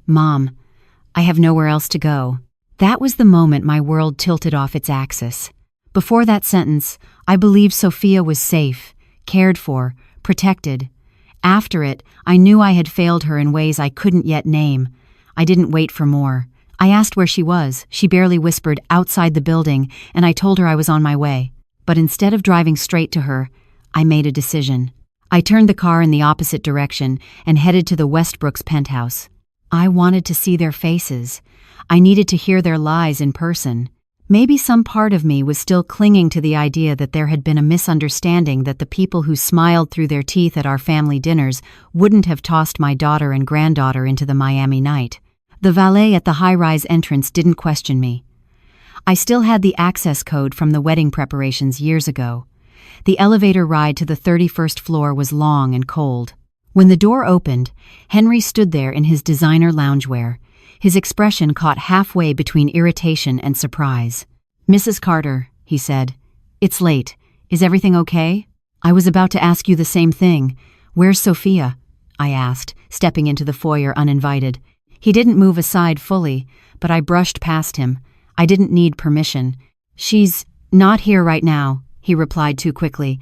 "Mom, I have nowhere else to go." That was the moment my world tilted off its axis. Before that sentence, I believed Sophia was safe, cared for, protected. After it, I knew I had failed her in ways I couldn't yet name. I didn't wait for more. I asked where she was. She barely whispered, "Outside the building," and I told her I was on my way. But instead of driving straight to her, I made a decision. I turned the car in the opposite direction and headed to the Westbrooks' penthouse. I wanted to see their faces. I needed to hear their lies in person. Maybe some part of me was still clinging to the idea that there had been a misunderstanding, that the people who smiled through their teeth at our family dinners wouldn't have tossed my daughter and granddaughter into the Miami night. The valet at the high-rise entrance didn't question me. I still had the access code from the wedding preparations years ago. The elevator ride to the 31st floor was long and cold. When the door opened, Henry stood there in his designer loungewear. His expression caught halfway between irritation and surprise. "Mrs. Carter," he said, "it's late. Is everything okay?" "I was about to ask you the same thing. Where's Sophia?" I asked, stepping into the foyer uninvited. He didn't move aside fully, but I brushed past him. I didn't need permission. "She's not here right now," he replied too quickly.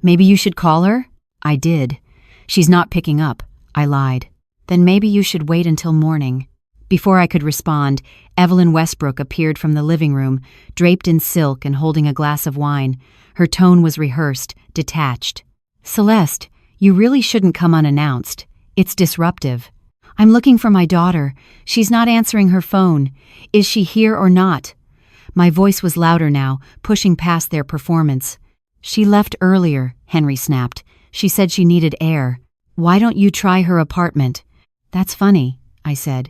"Maybe you should call her?" I did. "She's not picking up," I lied. "Then maybe you should wait until morning." Before I could respond, Evelyn Westbrook appeared from the living room, draped in silk and holding a glass of wine. Her tone was rehearsed, detached. "Celeste, you really shouldn't come unannounced. It's disruptive. I'm looking for my daughter. She's not answering her phone. Is she here or not?" My voice was louder now, pushing past their performance. "She left earlier," Henry snapped. "She said she needed air. Why don't you try her apartment?" "That's funny," I said.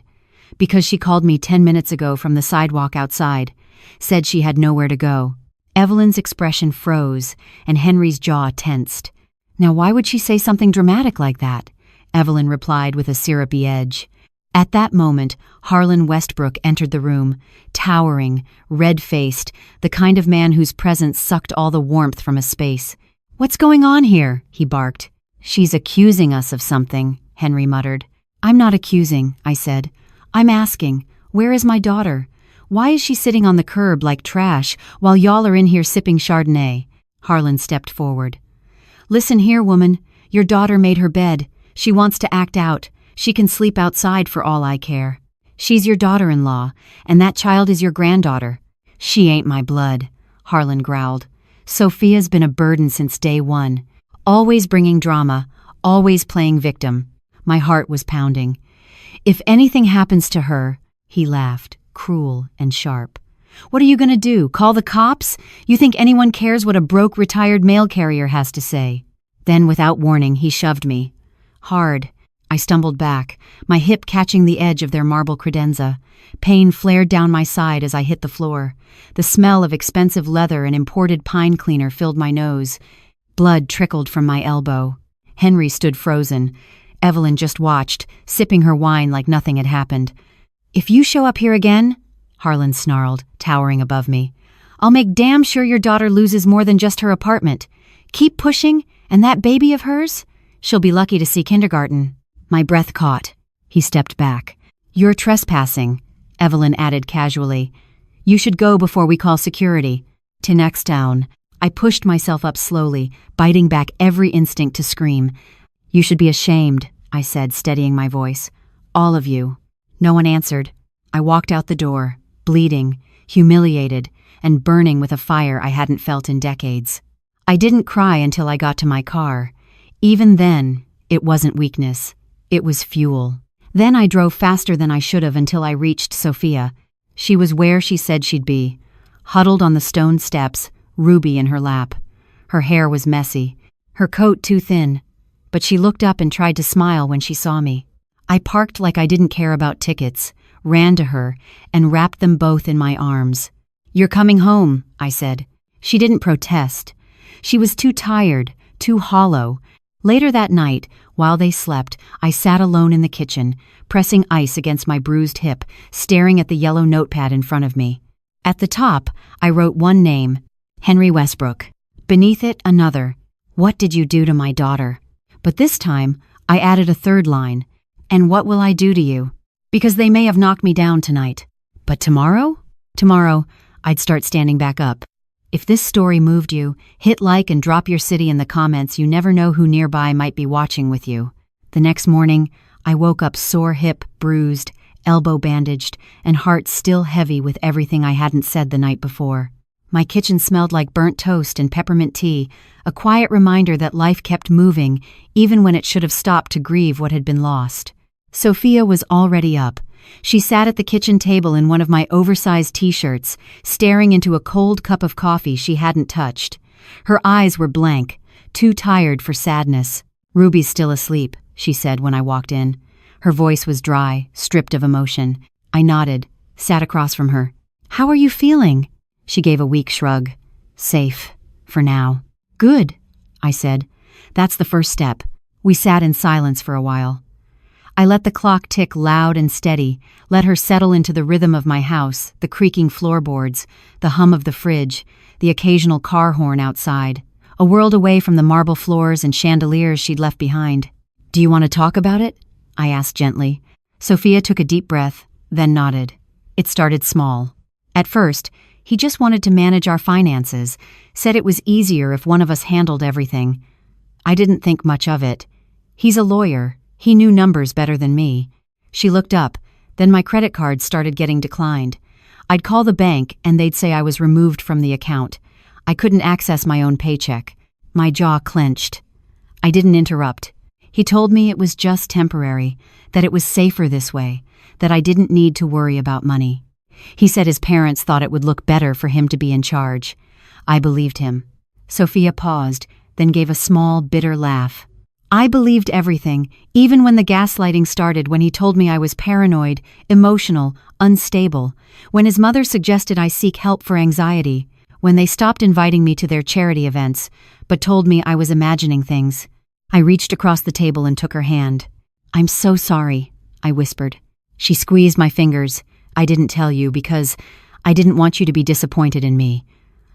"Because she called me 10 minutes ago from the sidewalk outside. Said she had nowhere to go." Evelyn's expression froze, and Henry's jaw tensed. "Now why would she say something dramatic like that?" Evelyn replied with a syrupy edge. At that moment, Harlan Westbrook entered the room, towering, red-faced, the kind of man whose presence sucked all the warmth from a space. "What's going on here?" he barked. "She's accusing us of something," Henry muttered. "I'm not accusing," I said. "I'm asking, where is my daughter? Why is she sitting on the curb like trash while y'all are in here sipping Chardonnay?" Harlan stepped forward. "Listen here, woman. Your daughter made her bed. She wants to act out. She can sleep outside for all I care. She's your daughter-in-law, and that child is your granddaughter." "She ain't my blood," Harlan growled. "Sophia's been a burden since day one. Always bringing drama, always playing victim." My heart was pounding. "If anything happens to her," he laughed, cruel and sharp. "What are you going to do, call the cops? You think anyone cares what a broke retired mail carrier has to say?" Then, without warning, he shoved me. Hard. I stumbled back, my hip catching the edge of their marble credenza. Pain flared down my side as I hit the floor. The smell of expensive leather and imported pine cleaner filled my nose. Blood trickled from my elbow. Henry stood frozen. Evelyn just watched, sipping her wine like nothing had happened. "If you show up here again," Harlan snarled, towering above me, "I'll make damn sure your daughter loses more than just her apartment. Keep pushing, and that baby of hers? She'll be lucky to see kindergarten." My breath caught. He stepped back. "You're trespassing," Evelyn added casually. "You should go before we call security." To next down, I pushed myself up slowly, biting back every instinct to scream. "You should be ashamed," I said, steadying my voice. "All of you." No one answered. I walked out the door, bleeding, humiliated, and burning with a fire I hadn't felt in decades. I didn't cry until I got to my car. Even then, it wasn't weakness. It was fuel. Then I drove faster than I should have until I reached Sophia. She was where she said she'd be, huddled on the stone steps, Ruby in her lap. Her hair was messy, her coat too thin, but she looked up and tried to smile when she saw me. I parked like I didn't care about tickets, ran to her, and wrapped them both in my arms. "You're coming home," I said. She didn't protest. She was too tired, too hollow. Later that night, while they slept, I sat alone in the kitchen, pressing ice against my bruised hip, staring at the yellow notepad in front of me. At the top, I wrote one name, Henry Westbrook. Beneath it, another, "What did you do to my daughter?" But this time, I added a third line, "And what will I do to you?" Because they may have knocked me down tonight. But tomorrow? Tomorrow, I'd start standing back up. If this story moved you, hit like and drop your city in the comments. You never know who nearby might be watching with you. The next morning, I woke up sore hip, bruised, elbow bandaged, and heart still heavy with everything I hadn't said the night before. My kitchen smelled like burnt toast and peppermint tea, a quiet reminder that life kept moving even when it should have stopped to grieve what had been lost. Sophia was already up. She sat at the kitchen table in one of my oversized t-shirts, staring into a cold cup of coffee she hadn't touched. Her eyes were blank, too tired for sadness. "Ruby's still asleep," she said when I walked in. Her voice was dry, stripped of emotion. I nodded, sat across from her. "How are you feeling?" She gave a weak shrug. "Safe, for now." "Good," I said. "That's the first step." We sat in silence for a while. I let the clock tick loud and steady, let her settle into the rhythm of my house, the creaking floorboards, the hum of the fridge, the occasional car horn outside, a world away from the marble floors and chandeliers she'd left behind. "Do you want to talk about it?" I asked gently. Sophia took a deep breath, then nodded. It started small. At first, he just wanted to manage our finances, said it was easier if one of us handled everything. I didn't think much of it. He's a lawyer. He knew numbers better than me. She looked up, then my credit card started getting declined. I'd call the bank and they'd say I was removed from the account. I couldn't access my own paycheck. My jaw clenched. I didn't interrupt. He told me it was just temporary, that it was safer this way, that I didn't need to worry about money. He said his parents thought it would look better for him to be in charge. I believed him. Sophia paused, then gave a small, bitter laugh. I believed everything, even when the gaslighting started, when he told me I was paranoid, emotional, unstable, when his mother suggested I seek help for anxiety, when they stopped inviting me to their charity events, but told me I was imagining things. I reached across the table and took her hand. "I'm so sorry," I whispered. She squeezed my fingers. "I didn't tell you because I didn't want you to be disappointed in me.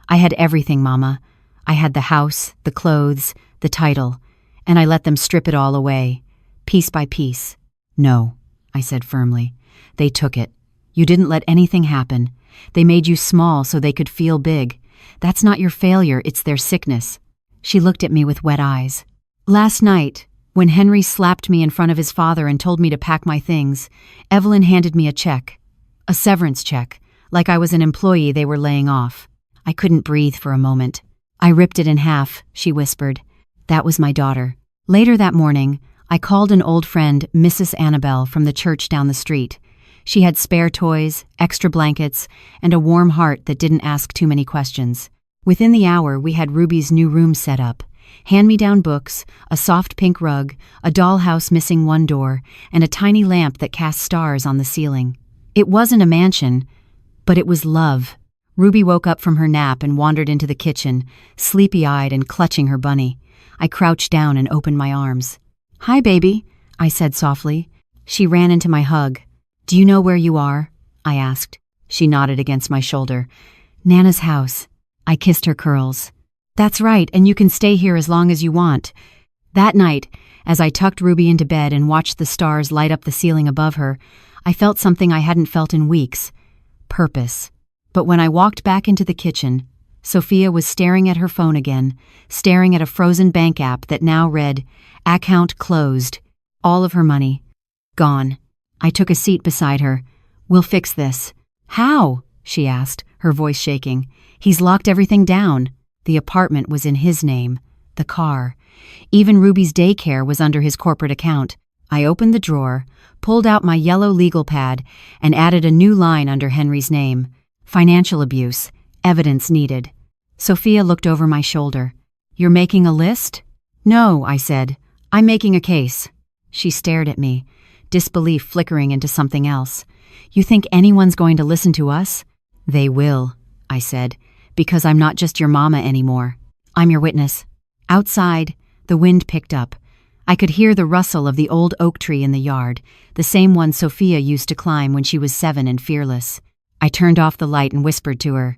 I had everything, Mama. I had the house, the clothes, the title, and I let them strip it all away, piece by piece." "No," I said firmly. "They took it. You didn't let anything happen. They made you small so they could feel big. That's not your failure, it's their sickness." She looked at me with wet eyes. "Last night, when Henry slapped me in front of his father and told me to pack my things, Evelyn handed me a check. A severance check, like I was an employee they were laying off. I couldn't breathe for a moment. I ripped it in half," she whispered. "That was my daughter." Later that morning, I called an old friend, Mrs. Annabelle, from the church down the street. She had spare toys, extra blankets, and a warm heart that didn't ask too many questions. Within the hour, we had Ruby's new room set up. Hand-me-down books, a soft pink rug, a dollhouse missing one door, and a tiny lamp that cast stars on the ceiling. It wasn't a mansion, but it was love. Ruby woke up from her nap and wandered into the kitchen, sleepy-eyed and clutching her bunny. I crouched down and opened my arms. "Hi, baby," I said softly. She ran into my hug. "Do you know where you are?" I asked. She nodded against my shoulder. "Nana's house." I kissed her curls. "That's right, and you can stay here as long as you want." That night, as I tucked Ruby into bed and watched the stars light up the ceiling above her, I felt something I hadn't felt in weeks. Purpose. But when I walked back into the kitchen, Sophia was staring at her phone again, staring at a frozen bank app that now read, "Account closed." All of her money. Gone. I took a seat beside her. "We'll fix this." "How?" she asked, her voice shaking. "He's locked everything down." The apartment was in his name. The car. Even Ruby's daycare was under his corporate account. I opened the drawer, pulled out my yellow legal pad, and added a new line under Henry's name. Financial abuse. Evidence needed. Sophia looked over my shoulder. "You're making a list?" "No," I said. "I'm making a case." She stared at me, disbelief flickering into something else. "You think anyone's going to listen to us?" "They will," I said, "because I'm not just your mama anymore. I'm your witness." Outside, the wind picked up. I could hear the rustle of the old oak tree in the yard, the same one Sophia used to climb when she was 7 and fearless. I turned off the light and whispered to her,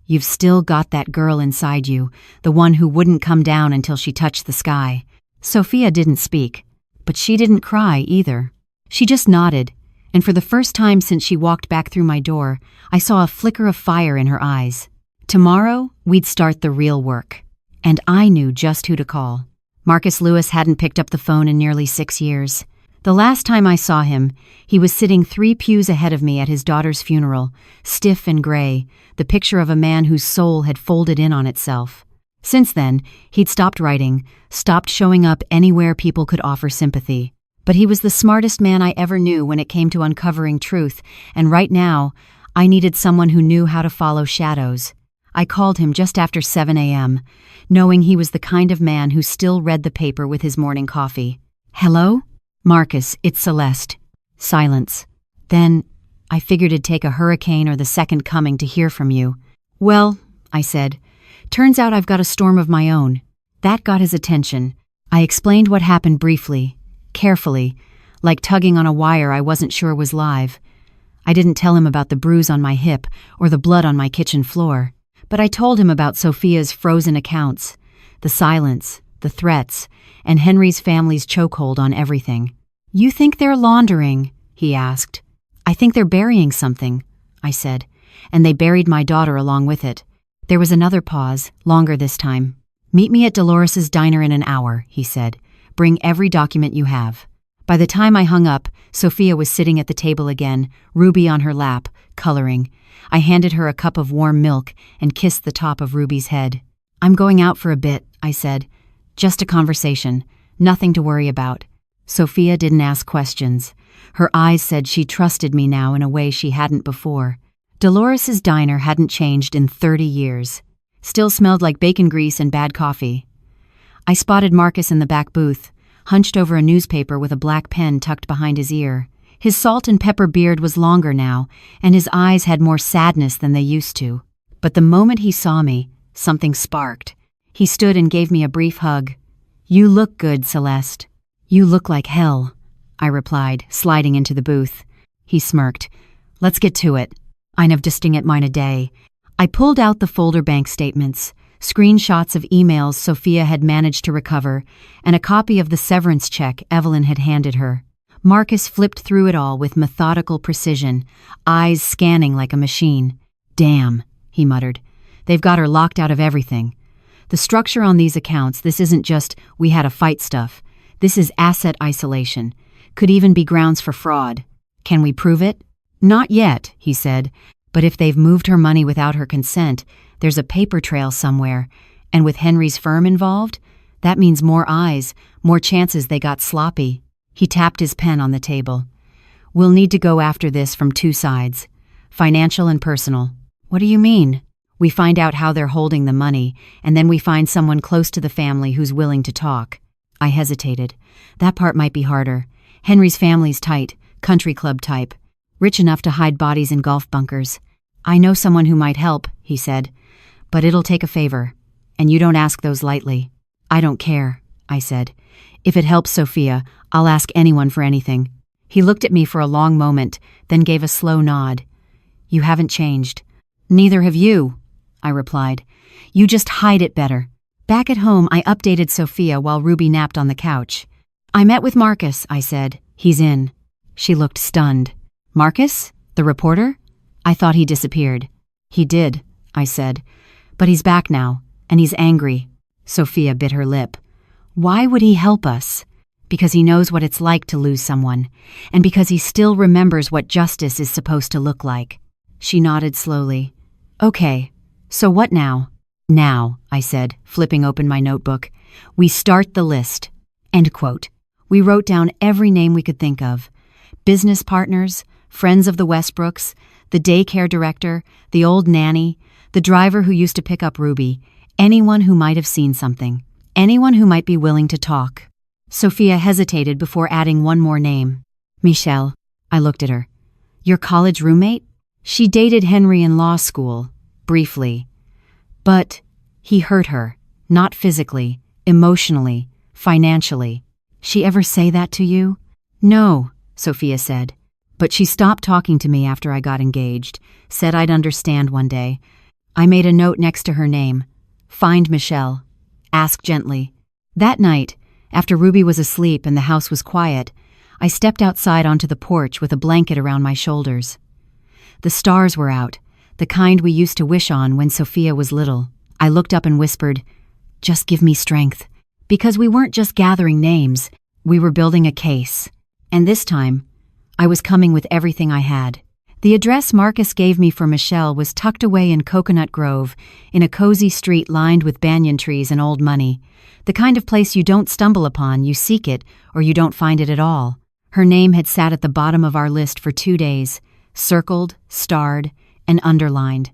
"You've still got that girl inside you, the one who wouldn't come down until she touched the sky." Sophia didn't speak, but she didn't cry either. She just nodded, and for the first time since she walked back through my door, I saw a flicker of fire in her eyes. Tomorrow, we'd start the real work. And I knew just who to call. Marcus Lewis hadn't picked up the phone in nearly 6 years. The last time I saw him, he was sitting 3 pews ahead of me at his daughter's funeral, stiff and gray, the picture of a man whose soul had folded in on itself. Since then, he'd stopped writing, stopped showing up anywhere people could offer sympathy. But he was the smartest man I ever knew when it came to uncovering truth, and right now, I needed someone who knew how to follow shadows. I called him just after 7 a.m., knowing he was the kind of man who still read the paper with his morning coffee. "Hello? Marcus, it's Celeste." Silence. Then, "I figured it'd take a hurricane or the second coming to hear from you." "Well," I said, "turns out I've got a storm of my own." That got his attention. I explained what happened briefly, carefully, like tugging on a wire I wasn't sure was live. I didn't tell him about the bruise on my hip or the blood on my kitchen floor, but I told him about Sophia's frozen accounts, the silence, the threats, and Henry's family's chokehold on everything. "You think they're laundering?" he asked. "I think they're burying something," I said, "and they buried my daughter along with it." There was another pause, longer this time. "Meet me at Dolores's diner in an hour," he said. "Bring every document you have." By the time I hung up, Sophia was sitting at the table again, Ruby on her lap, coloring. I handed her a cup of warm milk and kissed the top of Ruby's head. "I'm going out for a bit," I said. "Just a conversation. Nothing to worry about." Sophia didn't ask questions. Her eyes said she trusted me now in a way she hadn't before. Dolores's diner hadn't changed in 30 years. Still smelled like bacon grease and bad coffee. I spotted Marcus in the back booth, hunched over a newspaper with a black pen tucked behind his ear. His salt and pepper beard was longer now, and his eyes had more sadness than they used to. But the moment he saw me, something sparked. He stood and gave me a brief hug. "You look good, Celeste." "You look like hell," I replied, sliding into the booth. He smirked. "Let's get to it. I've disting at mine a day." I pulled out the folder bank statements, screenshots of emails Sophia had managed to recover, and a copy of the severance check Evelyn had handed her. Marcus flipped through it all with methodical precision, eyes scanning like a machine. "Damn," he muttered. "They've got her locked out of everything. The structure on these accounts, this isn't just we had a fight stuff. This is asset isolation. Could even be grounds for fraud. Can we prove it?" "Not yet," he said, "but if they've moved her money without her consent, there's a paper trail somewhere, and with Henry's firm involved, that means more eyes, more chances they got sloppy." He tapped his pen on the table. "We'll need to go after this from 2 sides, financial and personal." "What do you mean?" "We find out how they're holding the money, and then we find someone close to the family who's willing to talk." I hesitated. That part might be harder. Henry's family's tight, country club type, rich enough to hide bodies in golf bunkers. "I know someone who might help," he said, "but it'll take a favor, and you don't ask those lightly." "I don't care," I said. "If it helps Sophia, I'll ask anyone for anything." He looked at me for a long moment, then gave a slow nod. "You haven't changed." "Neither have you," I replied. "You just hide it better." Back at home, I updated Sophia while Ruby napped on the couch. "I met with Marcus," I said. "He's in." She looked stunned. "Marcus? The reporter?" "I thought he disappeared." "He did," I said. "But he's back now, and he's angry." Sophia bit her lip. "Why would he help us?" "Because he knows what it's like to lose someone, and because he still remembers what justice is supposed to look like." She nodded slowly. "Okay, so what now?" "Now," I said, flipping open my notebook, "we start the list." End quote. We wrote down every name we could think of. Business partners, friends of the Westbrooks, the daycare director, the old nanny, the driver who used to pick up Ruby, anyone who might have seen something, anyone who might be willing to talk. Sophia hesitated before adding one more name. "Michelle." I looked at her. "Your college roommate?" "She dated Henry in law school, briefly. But he hurt her, not physically, emotionally, financially." "She ever say that to you?" "No," Sophia said. "But she stopped talking to me after I got engaged, said I'd understand one day." I made a note next to her name. "Find Michelle. Ask gently." That night, after Ruby was asleep and the house was quiet, I stepped outside onto the porch with a blanket around my shoulders. The stars were out, the kind we used to wish on when Sophia was little. I looked up and whispered, "Just give me strength." Because we weren't just gathering names, we were building a case. And this time, I was coming with everything I had. The address Marcus gave me for Michelle was tucked away in Coconut Grove, in a cozy street lined with banyan trees and old money. The kind of place you don't stumble upon, you seek it, or you don't find it at all. Her name had sat at the bottom of our list for 2 days, circled, starred, and underlined.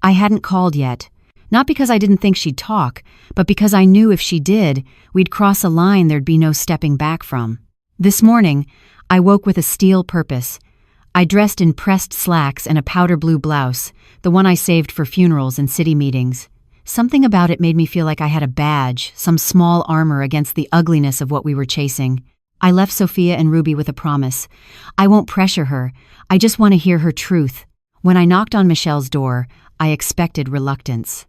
I hadn't called yet, not because I didn't think she'd talk, but because I knew if she did, we'd cross a line there'd be no stepping back from. This morning, I woke with a steel purpose. I dressed in pressed slacks and a powder blue blouse, the one I saved for funerals and city meetings. Something about it made me feel like I had a badge, some small armor against the ugliness of what we were chasing. I left Sophia and Ruby with a promise. I won't pressure her. I just want to hear her truth. When I knocked on Michelle's door, I expected reluctance.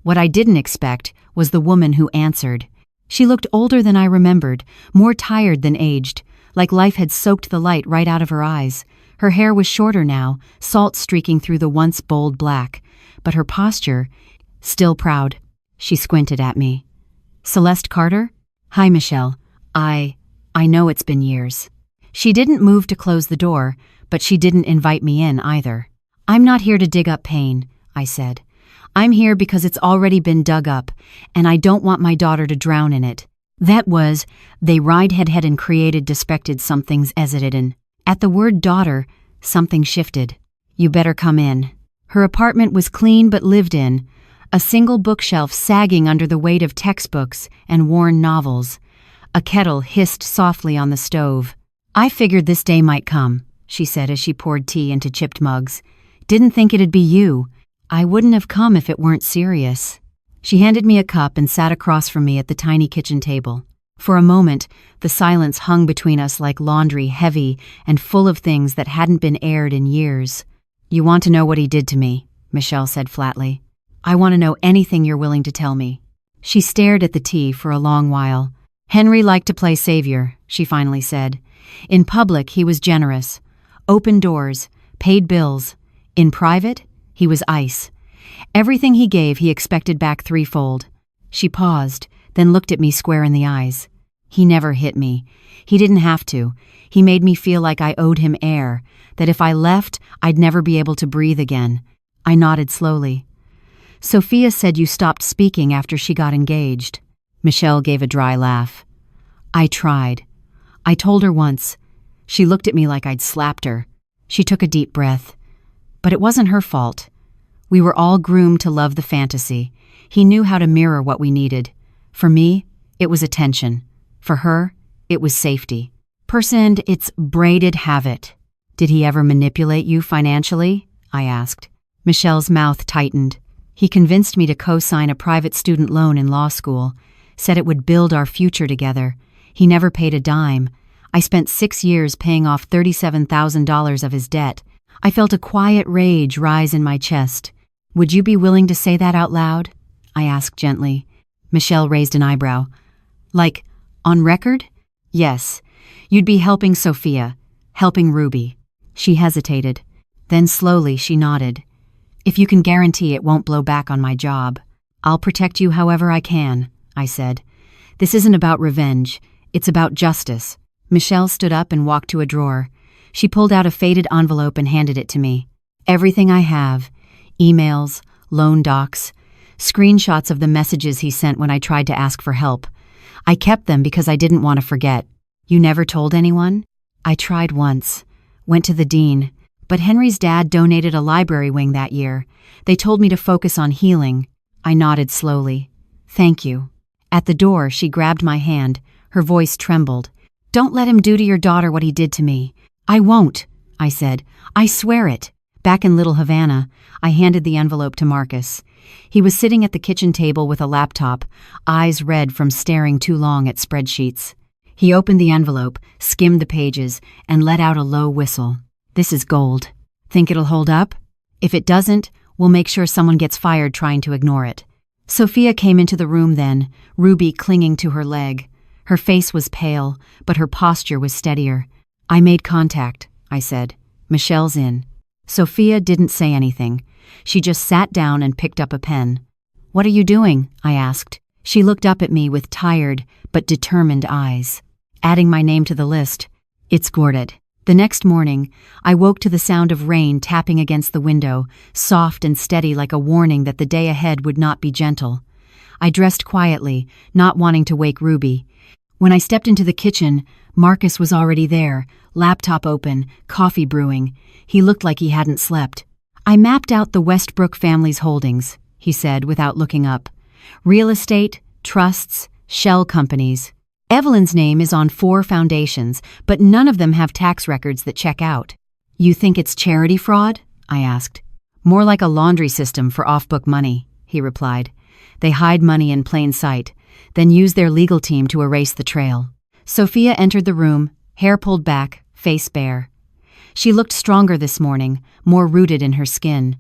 What I didn't expect was the woman who answered. She looked older than I remembered, more tired than aged, like life had soaked the light right out of her eyes. Her hair was shorter now, salt streaking through the once bold black, but her posture, still proud. She squinted at me. "Celeste Carter? Hi, Michelle. I know it's been years." She didn't move to close the door, but she didn't invite me in either. "I'm not here to dig up pain," I said. "I'm here because it's already been dug up, and I don't want my daughter to drown in it." That was, they ride head and created despected somethings exited. At the word daughter, something shifted. "You better come in." Her apartment was clean but lived in, a single bookshelf sagging under the weight of textbooks and worn novels. A kettle hissed softly on the stove. "I figured this day might come," she said as she poured tea into chipped mugs. "Didn't think it'd be you. I wouldn't have come if it weren't serious." She handed me a cup and sat across from me at the tiny kitchen table. For a moment, the silence hung between us like laundry, heavy and full of things that hadn't been aired in years. "You want to know what he did to me," Michelle said flatly. "I want to know anything you're willing to tell me." She stared at the tea for a long while. "Henry liked to play savior," she finally said. "In public, he was generous. Opened doors, paid bills. In private, he was ice. Everything he gave, he expected back threefold." She paused, then looked at me square in the eyes. "He never hit me. He didn't have to. He made me feel like I owed him air, that if I left, I'd never be able to breathe again." I nodded slowly. "Sophia said you stopped speaking after she got engaged." Michelle gave a dry laugh. "I tried. I told her once." She looked at me like I'd slapped her. She took a deep breath. "But it wasn't her fault. We were all groomed to love the fantasy. He knew how to mirror what we needed. For me, it was attention. For her, it was safety. And it's braided have it." "Did he ever manipulate you financially?" I asked. Michelle's mouth tightened. "He convinced me to co-sign a private student loan in law school, said it would build our future together. He never paid a dime. I spent 6 years paying off $37,000 of his debt. I felt a quiet rage rise in my chest. "Would you be willing to say that out loud?" I asked gently. Michelle raised an eyebrow. "Like, on record?" "Yes. You'd be helping Sophia, helping Ruby." She hesitated. Then slowly she nodded. "If you can guarantee it won't blow back on my job." "I'll protect you however I can," I said. "This isn't about revenge. It's about justice." Michelle stood up and walked to a drawer. She pulled out a faded envelope and handed it to me. "Everything I have. Emails, loan docs, screenshots of the messages he sent when I tried to ask for help. I kept them because I didn't want to forget." "You never told anyone?" "I tried once. Went to the dean. But Henry's dad donated a library wing that year. They told me to focus on healing." I nodded slowly. "Thank you." At the door, she grabbed my hand. Her voice trembled. "Don't let him do to your daughter what he did to me." "I won't," I said. "I swear it." Back in Little Havana, I handed the envelope to Marcus. He was sitting at the kitchen table with a laptop, eyes red from staring too long at spreadsheets. He opened the envelope, skimmed the pages, and let out a low whistle. "This is gold. Think it'll hold up? If it doesn't, we'll make sure someone gets fired trying to ignore it." Sophia came into the room then, Ruby clinging to her leg. Her face was pale, but her posture was steadier. I made contact, I said. Michelle's in. Sophia didn't say anything. She just sat down and picked up a pen. What are you doing? I asked. She looked up at me with tired but determined eyes. Adding my name to the list. It's Gorded. The next morning, I woke to the sound of rain tapping against the window, soft and steady like a warning that the day ahead would not be gentle. I dressed quietly, not wanting to wake Ruby. When I stepped into the kitchen, Marcus was already there, laptop open, coffee brewing. He looked like he hadn't slept. I mapped out the Westbrook family's holdings, he said without looking up. Real estate, trusts, shell companies. Evelyn's name is on 4 foundations, but none of them have tax records that check out. You think it's charity fraud? I asked. More like a laundry system for off-book money, he replied. They hide money in plain sight, then use their legal team to erase the trail. Sophia entered the room, hair pulled back, face bare. She looked stronger this morning, more rooted in her skin.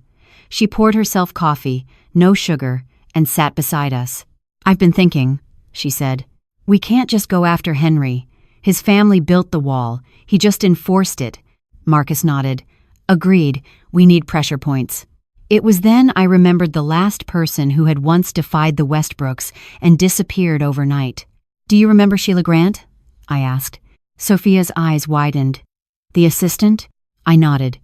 She poured herself coffee, no sugar, and sat beside us. I've been thinking, she said. We can't just go after Henry. His family built the wall. He just enforced it. Marcus nodded. Agreed, we need pressure points. It was then I remembered the last person who had once defied the Westbrooks and disappeared overnight. Do you remember Sheila Grant? I asked. Sophia's eyes widened. The assistant? I nodded.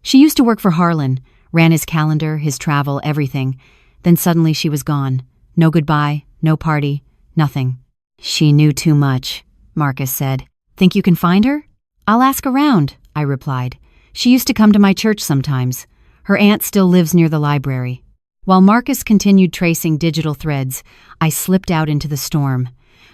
She used to work for Harlan, ran his calendar, his travel, everything. Then suddenly she was gone. No goodbye, no party, nothing. She knew too much, Marcus said. Think you can find her? I'll ask around, I replied. She used to come to my church sometimes. Her aunt still lives near the library. While Marcus continued tracing digital threads, I slipped out into the storm.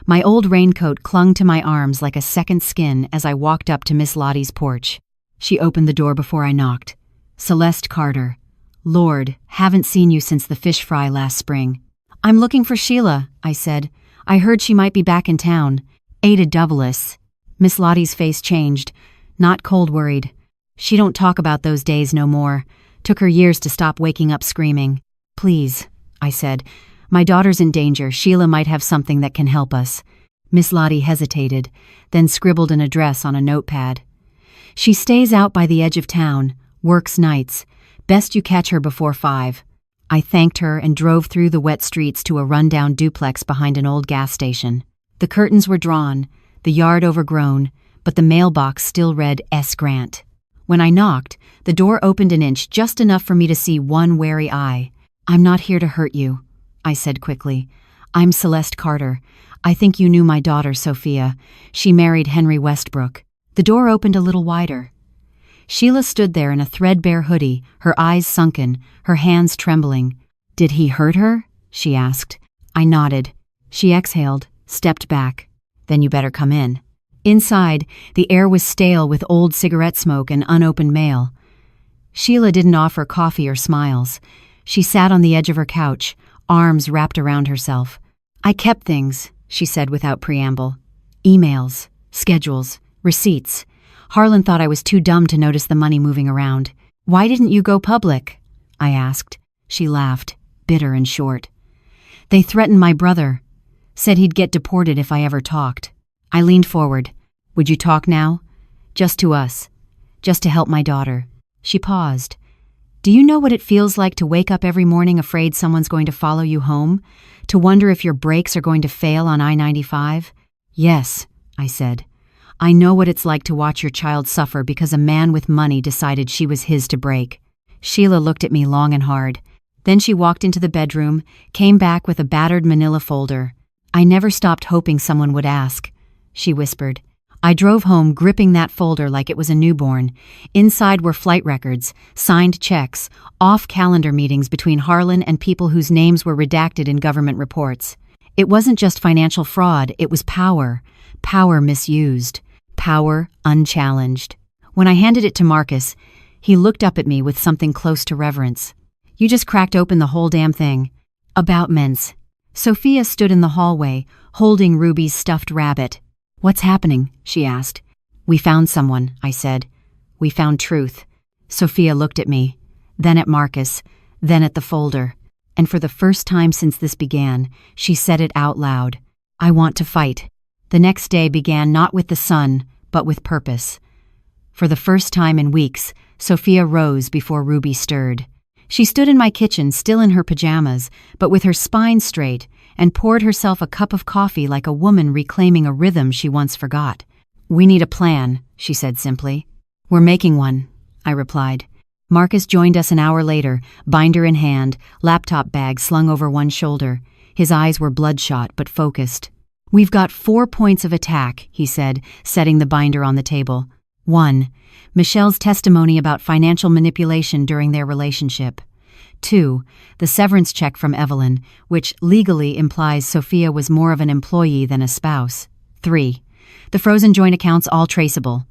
My old raincoat clung to my arms like a second skin as I walked up to Miss Lottie's porch. She opened the door before I knocked. Celeste Carter. Lord, haven't seen you since the fish fry last spring. I'm looking for Sheila, I said. I heard she might be back in town. Ada Douglas. Miss Lottie's face changed, not cold worried. She don't talk about those days no more. Took her years to stop waking up screaming. Please, I said. My daughter's in danger. Sheila might have something that can help us. Miss Lottie hesitated, then scribbled an address on a notepad. She stays out by the edge of town, works nights. Best you catch her before 5. I thanked her and drove through the wet streets to a rundown duplex behind an old gas station. The curtains were drawn, the yard overgrown, but the mailbox still read S. Grant. When I knocked, the door opened an inch, just enough for me to see one wary eye. I'm not here to hurt you, I said quickly. I'm Celeste Carter. I think you knew my daughter, Sophia. She married Henry Westbrook. The door opened a little wider. Sheila stood there in a threadbare hoodie, her eyes sunken, her hands trembling. Did he hurt her? She asked. I nodded. She exhaled, stepped back. Then you better come in. Inside, the air was stale with old cigarette smoke and unopened mail. Sheila didn't offer coffee or smiles. She sat on the edge of her couch, arms wrapped around herself. I kept things, she said without preamble. Emails, schedules, receipts. Harlan thought I was too dumb to notice the money moving around. Why didn't you go public? I asked. She laughed, bitter and short. They threatened my brother. Said he'd get deported if I ever talked. I leaned forward. Would you talk now? Just to us. Just to help my daughter. She paused. Do you know what it feels like to wake up every morning afraid someone's going to follow you home? To wonder if your brakes are going to fail on I-95? Yes, I said. I know what it's like to watch your child suffer because a man with money decided she was his to break. Sheila looked at me long and hard. Then she walked into the bedroom, came back with a battered manila folder. I never stopped hoping someone would ask, she whispered. I drove home gripping that folder like it was a newborn. Inside were flight records, signed checks, off-calendar meetings between Harlan and people whose names were redacted in government reports. It wasn't just financial fraud, it was power. Power misused. Power unchallenged. When I handed it to Marcus, he looked up at me with something close to reverence. You just cracked open the whole damn thing. About men's. Sophia stood in the hallway, holding Ruby's stuffed rabbit. What's happening? She asked. We found someone, I said. We found truth. Sophia looked at me, then at Marcus, then at the folder. And for the first time since this began, she said it out loud. I want to fight. The next day began not with the sun, but with purpose. For the first time in weeks, Sophia rose before Ruby stirred. She stood in my kitchen, still in her pajamas, but with her spine straight, and poured herself a cup of coffee like a woman reclaiming a rhythm she once forgot. "We need a plan," she said simply. "We're making one," I replied. Marcus joined us an hour later, binder in hand, laptop bag slung over one shoulder. His eyes were bloodshot but focused. "We've got 4 points of attack," he said, setting the binder on the table. 1. Michelle's testimony about financial manipulation during their relationship. 2. The severance check from Evelyn, which legally implies Sophia was more of an employee than a spouse. 3. The frozen joint accounts all traceable.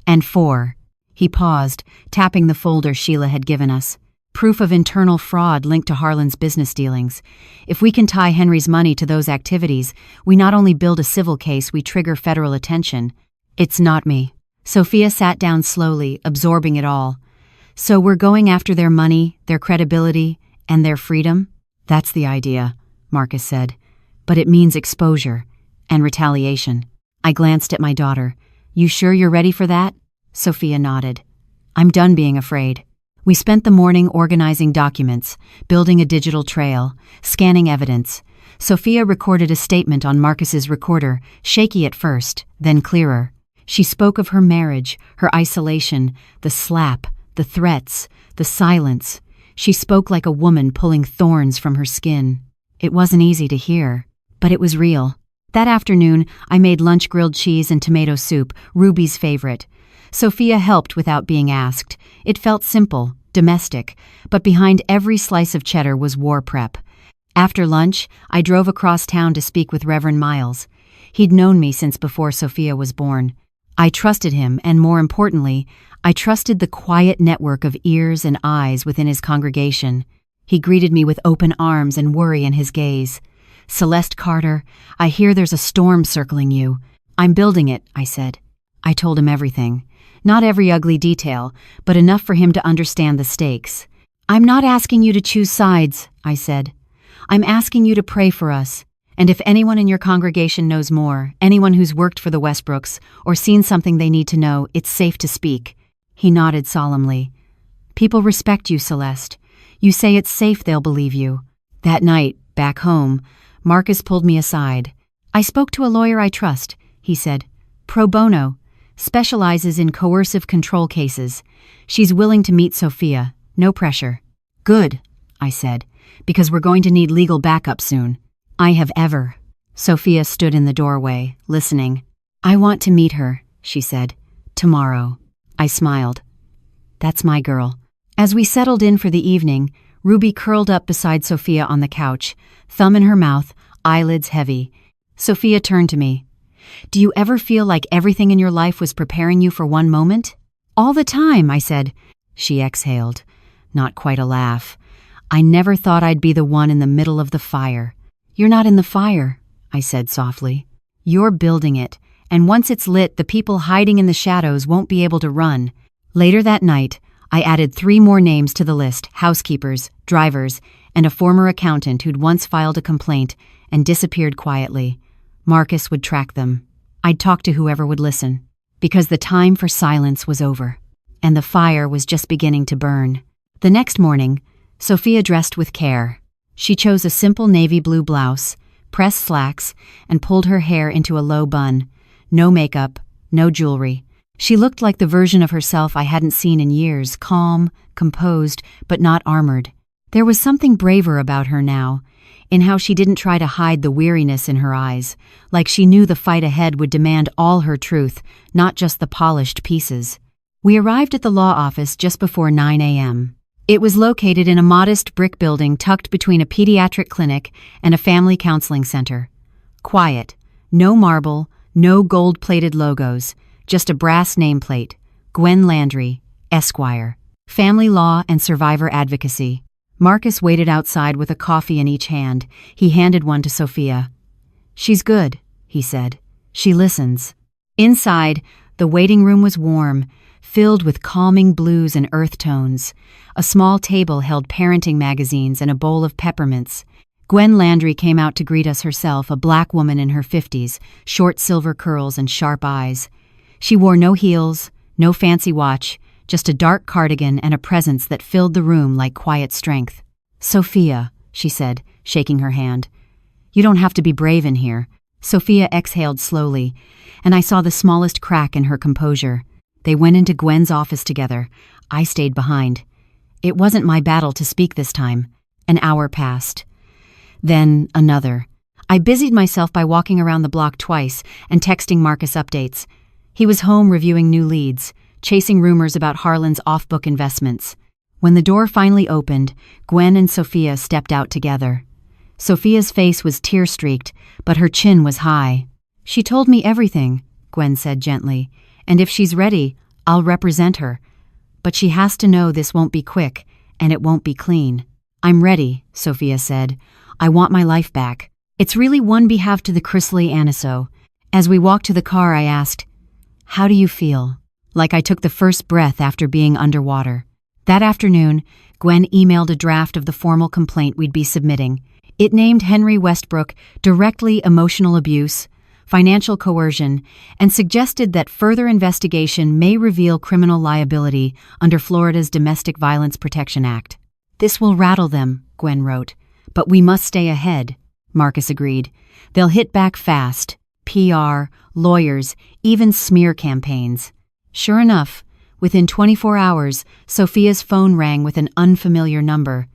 And 4. He paused, tapping the folder Sheila had given us. Proof of internal fraud linked to Harlan's business dealings. If we can tie Henry's money to those activities, we not only build a civil case, we trigger federal attention. "It's not me." Sophia sat down slowly, absorbing it all. "So we're going after their money, their credibility, and their freedom?" "That's the idea," Marcus said. "But it means exposure and retaliation." I glanced at my daughter. "You sure you're ready for that?" Sophia nodded. "I'm done being afraid." We spent the morning organizing documents, building a digital trail, scanning evidence. Sophia recorded a statement on Marcus's recorder, shaky at first, then clearer. She spoke of her marriage, her isolation, the slap, the threats, the silence. She spoke like a woman pulling thorns from her skin. It wasn't easy to hear, but it was real. That afternoon, I made lunch grilled cheese and tomato soup, Ruby's favorite. Sophia helped without being asked. It felt simple, domestic, but behind every slice of cheddar was war prep. After lunch, I drove across town to speak with Reverend Miles. He'd known me since before Sophia was born. I trusted him, and more importantly, I trusted the quiet network of ears and eyes within his congregation. He greeted me with open arms and worry in his gaze. "Celeste Carter, I hear there's a storm circling you." "I'm building it," I said. I told him everything. Not every ugly detail, but enough for him to understand the stakes. "I'm not asking you to choose sides," I said. "I'm asking you to pray for us. And if anyone in your congregation knows more, anyone who's worked for the Westbrooks or seen something they need to know, it's safe to speak." He nodded solemnly. "People respect you, Celeste. You say it's safe, they'll believe you." That night, back home, Marcus pulled me aside. "I spoke to a lawyer I trust," he said. "Pro bono. Specializes in coercive control cases. She's willing to meet Sophia. No pressure." "Good," I said, "because we're going to need legal backup soon." "I have ever." Sophia stood in the doorway, listening. "I want to meet her," she said. "Tomorrow." I smiled. "That's my girl." As we settled in for the evening, Ruby curled up beside Sophia on the couch, thumb in her mouth, eyelids heavy. Sophia turned to me. "Do you ever feel like everything in your life was preparing you for one moment?" "All the time," I said. She exhaled. Not quite a laugh. "I never thought I'd be the one in the middle of the fire." "You're not in the fire," I said softly. "You're building it, and once it's lit, the people hiding in the shadows won't be able to run." Later that night, I added 3 more names to the list: housekeepers, drivers, and a former accountant who'd once filed a complaint and disappeared quietly. Marcus would track them. I'd talk to whoever would listen, because the time for silence was over, and the fire was just beginning to burn. The next morning, Sophia dressed with care. She chose a simple navy blue blouse, pressed slacks, and pulled her hair into a low bun. No makeup, no jewelry. She looked like the version of herself I hadn't seen in years, calm, composed, but not armored. There was something braver about her now, in how she didn't try to hide the weariness in her eyes, like she knew the fight ahead would demand all her truth, not just the polished pieces. We arrived at the law office just before 9 a.m. It was located in a modest brick building tucked between a pediatric clinic and a family counseling center. Quiet, no marble, no gold-plated logos, just a brass nameplate, Gwen Landry, Esquire, Family Law and Survivor Advocacy. Marcus waited outside with a coffee in each hand. He handed one to Sophia. "She's good," he said. "She listens." Inside, the waiting room was warm, filled with calming blues and earth tones. A small table held parenting magazines and a bowl of peppermints. Gwen Landry came out to greet us herself, a black woman in her 50s, short silver curls and sharp eyes. She wore no heels, No fancy watch, just a dark cardigan and a presence that filled the room like quiet strength. "Sophia," she said, shaking her hand. "You don't have to be brave in here." Sophia exhaled slowly, and I saw the smallest crack in her composure. They went into Gwen's office together. I stayed behind. It wasn't my battle to speak this time. An hour passed. Then another. I busied myself by walking around the block twice and texting Marcus updates. He was home reviewing new leads, chasing rumors about Harlan's off-book investments. When the door finally opened, Gwen and Sophia stepped out together. Sophia's face was tear-streaked, but her chin was high. "She told me everything," Gwen said gently, "and if she's ready, I'll represent her. But she has to know this won't be quick, and it won't be clean." "I'm ready," Sophia said. "I want my life back. It's really one behalf to the Chrysalie Aniso." As we walked to the car, I asked, "How do you feel?" Like I took the first breath after being underwater. That afternoon, Gwen emailed a draft of the formal complaint we'd be submitting. It named Henry Westbrook directly emotional abuse, financial coercion, and suggested that further investigation may reveal criminal liability under Florida's Domestic Violence Protection Act. "This will rattle them," Gwen wrote, "but we must stay ahead." Marcus agreed. "They'll hit back fast. PR, lawyers, even smear campaigns." Sure enough, within 24 hours, Sophia's phone rang with an unfamiliar number.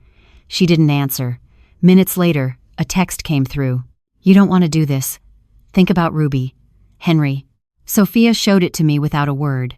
She didn't answer. Minutes later, a text came through. "You don't want to do this. Think about Ruby. Henry." Sophia showed it to me without a word.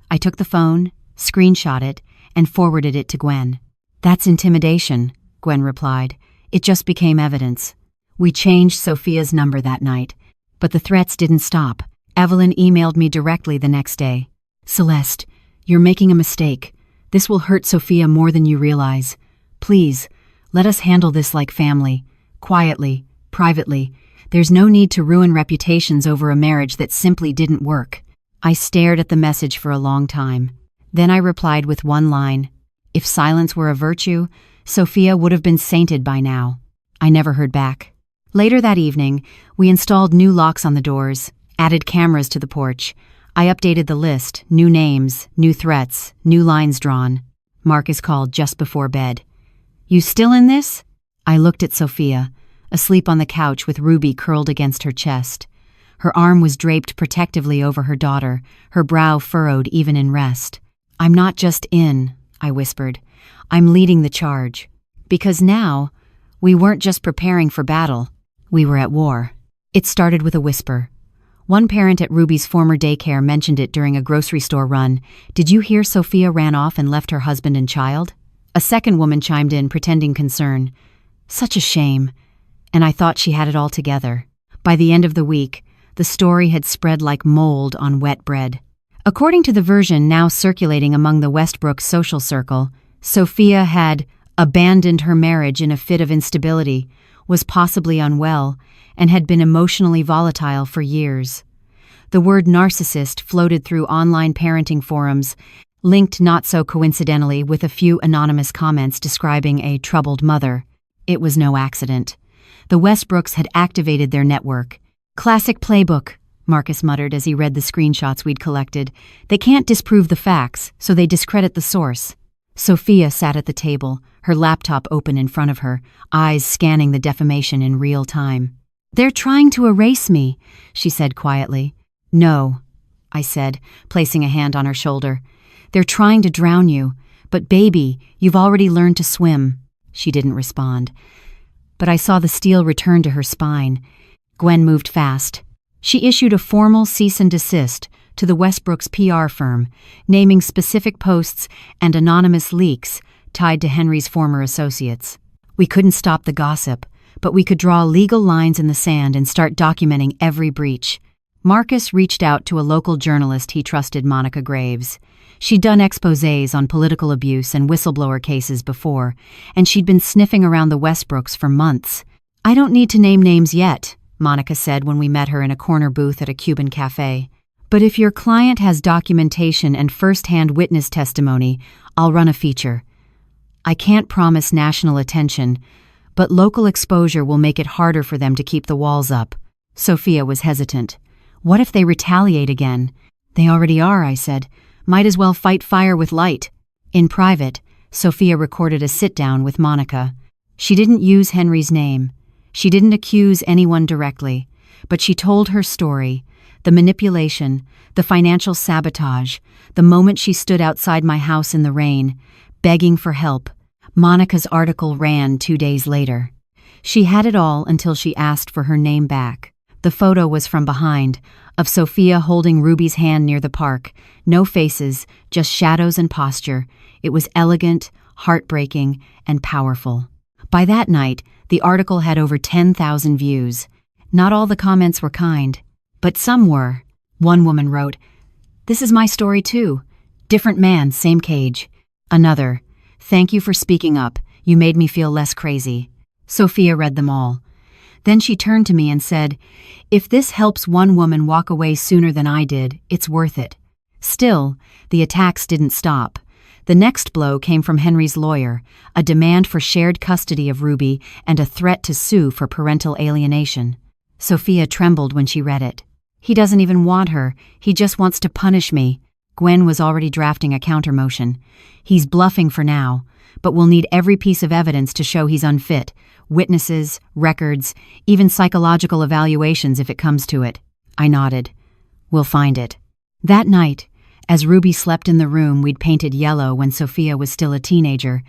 I took the phone, screenshot it, and forwarded it to Gwen. "That's intimidation," Gwen replied. "It just became evidence." We changed Sophia's number that night, but the threats didn't stop. Evelyn emailed me directly the next day. "Celeste, you're making a mistake. This will hurt Sophia more than you realize. Please, let us handle this like family, quietly, privately. There's no need to ruin reputations over a marriage that simply didn't work." I stared at the message for a long time. Then I replied with one line. If silence were a virtue, Sophia would have been sainted by now. I never heard back. Later that evening, we installed new locks on the doors, added cameras to the porch. I updated the list, new names, new threats, new lines drawn. Marcus called just before bed. "You still in this?" I looked at Sophia, asleep on the couch with Ruby curled against her chest. Her arm was draped protectively over her daughter, her brow furrowed even in rest. "I'm not just in," I whispered. "I'm leading the charge." Because now, we weren't just preparing for battle. We were at war. It started with a whisper. One parent at Ruby's former daycare mentioned it during a grocery store run. "Did you hear Sophia ran off and left her husband and child?" A second woman chimed in, pretending concern. "Such a shame." And I thought she had it all together. By the end of the week, the story had spread like mold on wet bread. According to the version now circulating among the Westbrook social circle, Sophia had abandoned her marriage in a fit of instability, was possibly unwell, and had been emotionally volatile for years. The word narcissist floated through online parenting forums, linked not so coincidentally with a few anonymous comments describing a troubled mother. It was no accident. The Westbrooks had activated their network. "Classic playbook," Marcus muttered as he read the screenshots we'd collected. "They can't disprove the facts, so they discredit the source." Sophia sat at the table, her laptop open in front of her, eyes scanning the defamation in real time. "They're trying to erase me," she said quietly. "No," I said, placing a hand on her shoulder. "They're trying to drown you, but baby, you've already learned to swim." She didn't respond. But I saw the steel return to her spine. Gwen moved fast. She issued a formal cease and desist to the Westbrooks' PR firm, naming specific posts and anonymous leaks tied to Henry's former associates. We couldn't stop the gossip, but we could draw legal lines in the sand and start documenting every breach. Marcus reached out to a local journalist he trusted, Monica Graves. She'd done exposés on political abuse and whistleblower cases before, and she'd been sniffing around the Westbrooks for months. "I don't need to name names yet," Monica said when we met her in a corner booth at a Cuban cafe. "But if your client has documentation and first-hand witness testimony, I'll run a feature. I can't promise national attention, but local exposure will make it harder for them to keep the walls up." Sophia was hesitant. "What if they retaliate again?" "They already are," I said. Might as well fight fire with light. In private, Sophia recorded a sit-down with Monica. She didn't use Henry's name. She didn't accuse anyone directly, but she told her story, the manipulation, the financial sabotage, the moment she stood outside my house in the rain, begging for help. Monica's article ran 2 days later. She had it all until she asked for her name back. The photo was from behind, of Sophia holding Ruby's hand near the park. No faces, just shadows and posture. It was elegant, heartbreaking, and powerful. By that night, the article had over 10,000 views. Not all the comments were kind, but some were. One woman wrote, "This is my story too. Different man, same cage." Another, "Thank you for speaking up. You made me feel less crazy." Sophia read them all. Then she turned to me and said, "If this helps one woman walk away sooner than I did, it's worth it." Still, the attacks didn't stop. The next blow came from Henry's lawyer, a demand for shared custody of Ruby and a threat to sue for parental alienation. Sophia trembled when she read it. "He doesn't even want her, he just wants to punish me." Gwen was already drafting a countermotion. "He's bluffing for now, but we'll need every piece of evidence to show he's unfit. Witnesses, records, even psychological evaluations if it comes to it." I nodded. "We'll find it." That night, as Ruby slept in the room we'd painted yellow when Sophia was still a teenager,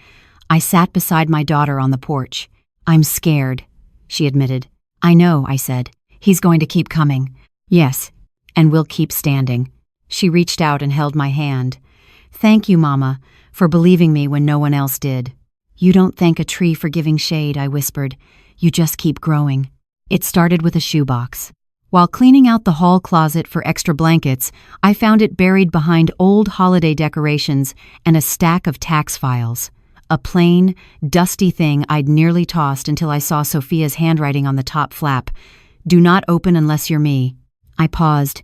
I sat beside my daughter on the porch. "I'm scared," she admitted. "I know," I said. "He's going to keep coming." "Yes, and we'll keep standing." She reached out and held my hand. "Thank you, Mama, for believing me when no one else did." "You don't thank a tree for giving shade," I whispered. "You just keep growing." It started with a shoebox. While cleaning out the hall closet for extra blankets, I found it buried behind old holiday decorations and a stack of tax files. A plain, dusty thing I'd nearly tossed until I saw Sophia's handwriting on the top flap. "Do not open unless you're me." I paused.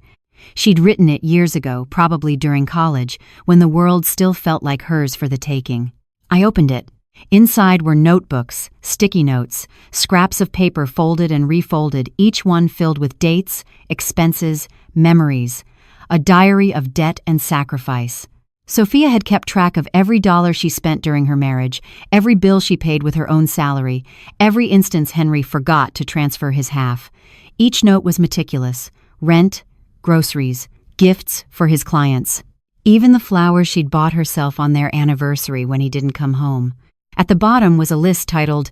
She'd written it years ago, probably during college, when the world still felt like hers for the taking. I opened it. Inside were notebooks, sticky notes, scraps of paper folded and refolded, each one filled with dates, expenses, memories, a diary of debt and sacrifice. Sophia had kept track of every dollar she spent during her marriage, every bill she paid with her own salary, every instance Henry forgot to transfer his half. Each note was meticulous: rent, groceries, gifts for his clients. Even the flowers she'd bought herself on their anniversary when he didn't come home. At the bottom was a list titled,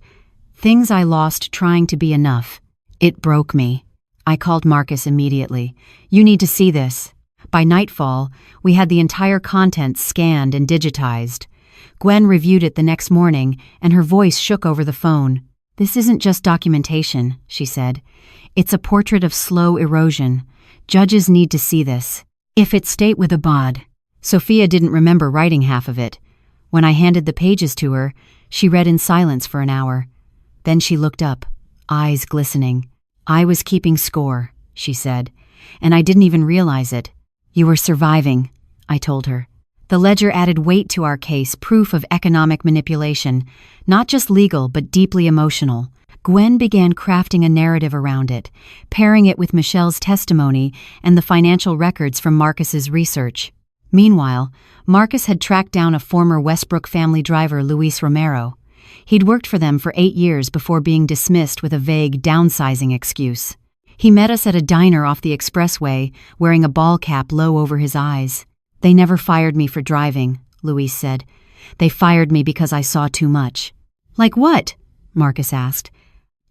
"Things I Lost Trying to Be Enough." It broke me. I called Marcus immediately. "You need to see this." By nightfall, we had the entire content scanned and digitized. Gwen reviewed it the next morning, and her voice shook over the phone. "This isn't just documentation," she said. "It's a portrait of slow erosion. Judges need to see this." If it state with a bod. Sophia didn't remember writing half of it. When I handed the pages to her, she read in silence for an hour. Then she looked up, eyes glistening. "I was keeping score," she said, "and I didn't even realize it." "You were surviving," I told her. The ledger added weight to our case, proof of economic manipulation, not just legal but deeply emotional. Gwen began crafting a narrative around it, pairing it with Michelle's testimony and the financial records from Marcus's research. Meanwhile, Marcus had tracked down a former Westbrook family driver, Luis Romero. He'd worked for them for 8 years before being dismissed with a vague downsizing excuse. He met us at a diner off the expressway, wearing a ball cap low over his eyes. "They never fired me for driving," Luis said. "They fired me because I saw too much." "Like what?" Marcus asked.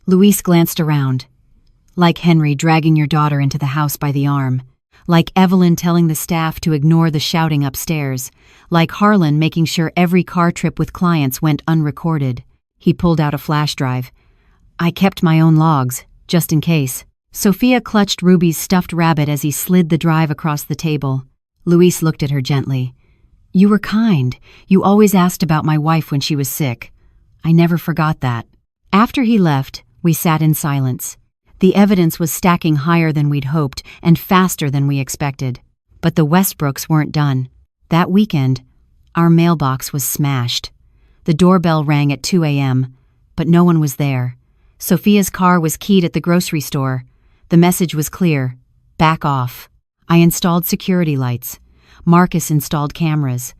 Luis glanced around. "Like Henry dragging your daughter into the house by the arm. Like Evelyn telling the staff to ignore the shouting upstairs. Like Harlan making sure every car trip with clients went unrecorded." He pulled out a flash drive. "I kept my own logs, just in case." Sophia clutched Ruby's stuffed rabbit as he slid the drive across the table. Luis looked at her gently. "You were kind. You always asked about my wife when she was sick. I never forgot that." After he left, we sat in silence. The evidence was stacking higher than we'd hoped and faster than we expected. But the Westbrooks weren't done. That weekend, our mailbox was smashed. The doorbell rang at 2 a.m., but no one was there. Sophia's car was keyed at the grocery store. The message was clear: back off. I installed security lights. Marcus installed cameras.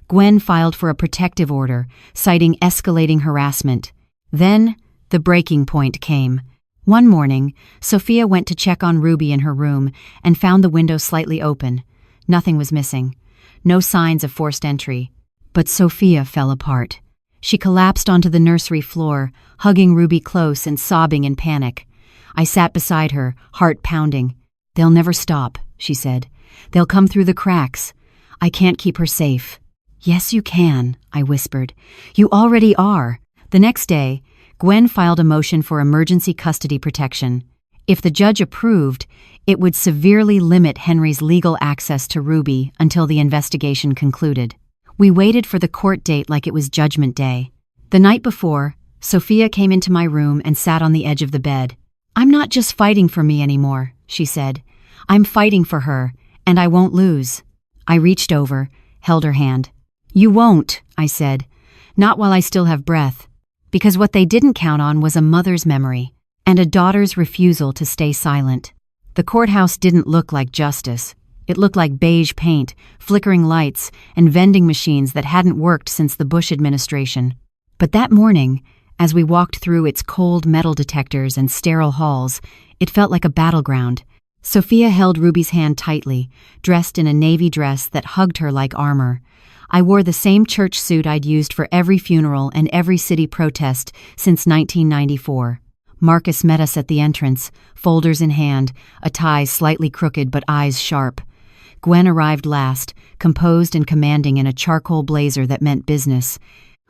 Gwen filed for a protective order, citing escalating harassment. Then, the breaking point came. One morning, Sophia went to check on Ruby in her room and found the window slightly open. Nothing was missing. No signs of forced entry. But Sophia fell apart. She collapsed onto the nursery floor, hugging Ruby close and sobbing in panic. I sat beside her, heart pounding. "They'll never stop," she said. "They'll come through the cracks. I can't keep her safe." "Yes, you can," I whispered. "You already are." The next day, Gwen filed a motion for emergency custody protection. If the judge approved, it would severely limit Henry's legal access to Ruby until the investigation concluded. We waited for the court date like it was Judgment Day. The night before, Sophia came into my room and sat on the edge of the bed. "I'm not just fighting for me anymore," she said. "I'm fighting for her, and I won't lose." I reached over, held her hand. "You won't," I said. "Not while I still have breath." Because what they didn't count on was a mother's memory and a daughter's refusal to stay silent. The courthouse didn't look like justice. It looked like beige paint, flickering lights, and vending machines that hadn't worked since the Bush administration. But that morning, as we walked through its cold metal detectors and sterile halls, it felt like a battleground. Sophia held Ruby's hand tightly, dressed in a navy dress that hugged her like armor. I wore the same church suit I'd used for every funeral and every city protest since 1994. Marcus met us at the entrance, folders in hand, a tie slightly crooked but eyes sharp. Gwen arrived last, composed and commanding in a charcoal blazer that meant business.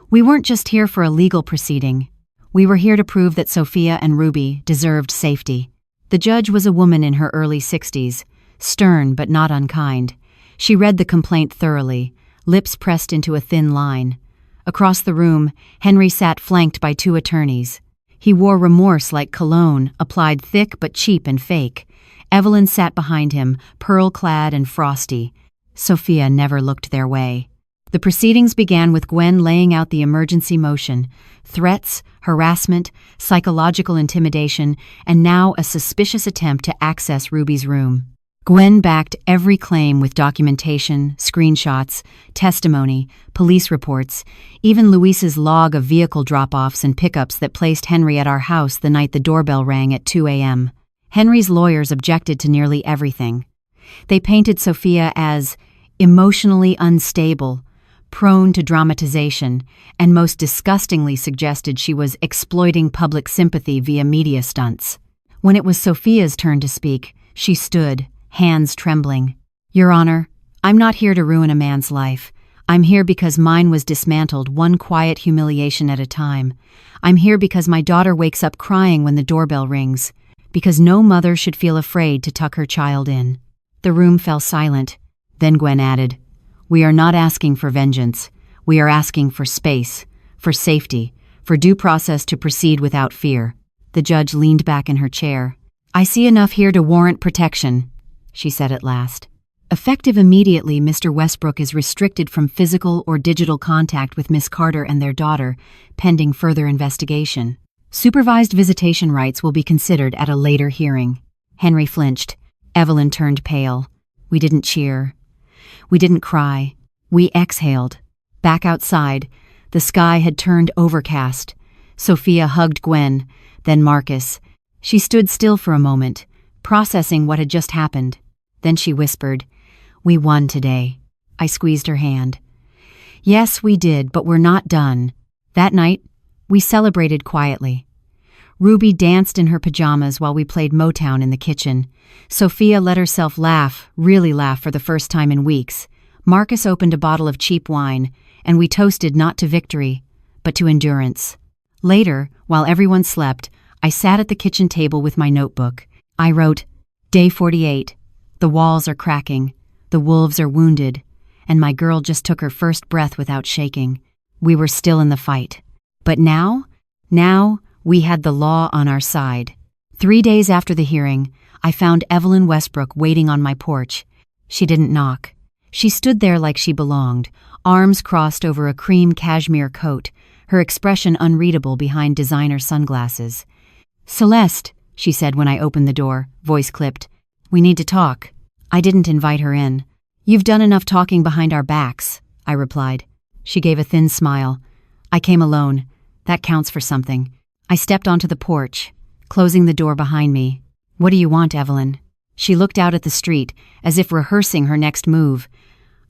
We weren't just here for a legal proceeding. We were here to prove that Sophia and Ruby deserved safety. The judge was a woman in her early 60s, stern but not unkind. She read the complaint thoroughly, lips pressed into a thin line. Across the room, Henry sat flanked by two attorneys. He wore remorse like cologne, applied thick but cheap and fake. Evelyn sat behind him, pearl-clad and frosty. Sophia never looked their way. The proceedings began with Gwen laying out the emergency motion: threats, harassment, psychological intimidation, and now a suspicious attempt to access Ruby's room. Gwen backed every claim with documentation, screenshots, testimony, police reports, even Luis's log of vehicle drop-offs and pickups that placed Henry at our house the night the doorbell rang at 2 a.m. Henry's lawyers objected to nearly everything. They painted Sophia as emotionally unstable, prone to dramatization, and most disgustingly suggested she was exploiting public sympathy via media stunts. When it was Sophia's turn to speak, she stood, hands trembling. "Your Honor, I'm not here to ruin a man's life. I'm here because mine was dismantled one quiet humiliation at a time. I'm here because my daughter wakes up crying when the doorbell rings, because no mother should feel afraid to tuck her child in." The room fell silent. Then Gwen added, "We are not asking for vengeance. We are asking for space, for safety, for due process to proceed without fear." The judge leaned back in her chair. "I see enough here to warrant protection," she said at last. "Effective immediately, Mr. Westbrook is restricted from physical or digital contact with Miss Carter and their daughter, pending further investigation. Supervised visitation rights will be considered at a later hearing." Henry flinched. Evelyn turned pale. We didn't cheer. We didn't cry. We exhaled. Back outside, the sky had turned overcast. Sophia hugged Gwen, then Marcus. She stood still for a moment, processing what had just happened. Then she whispered, "We won today." I squeezed her hand. "Yes, we did, but we're not done." That night, we celebrated quietly. Ruby danced in her pajamas while we played Motown in the kitchen. Sophia let herself laugh, really laugh for the first time in weeks. Marcus opened a bottle of cheap wine, and we toasted not to victory, but to endurance. Later, while everyone slept, I sat at the kitchen table with my notebook. I wrote, "Day 48. The walls are cracking. The wolves are wounded. And my girl just took her first breath without shaking. We were still in the fight. But now, we had the law on our side." 3 days after the hearing, I found Evelyn Westbrook waiting on my porch. She didn't knock. She stood there like she belonged, arms crossed over a cream cashmere coat, her expression unreadable behind designer sunglasses. "Celeste," she said when I opened the door, voice clipped, "we need to talk." I didn't invite her in. "You've done enough talking behind our backs," I replied. She gave a thin smile. "I came alone. That counts for something." I stepped onto the porch, closing the door behind me. "What do you want, Evelyn?" She looked out at the street, as if rehearsing her next move.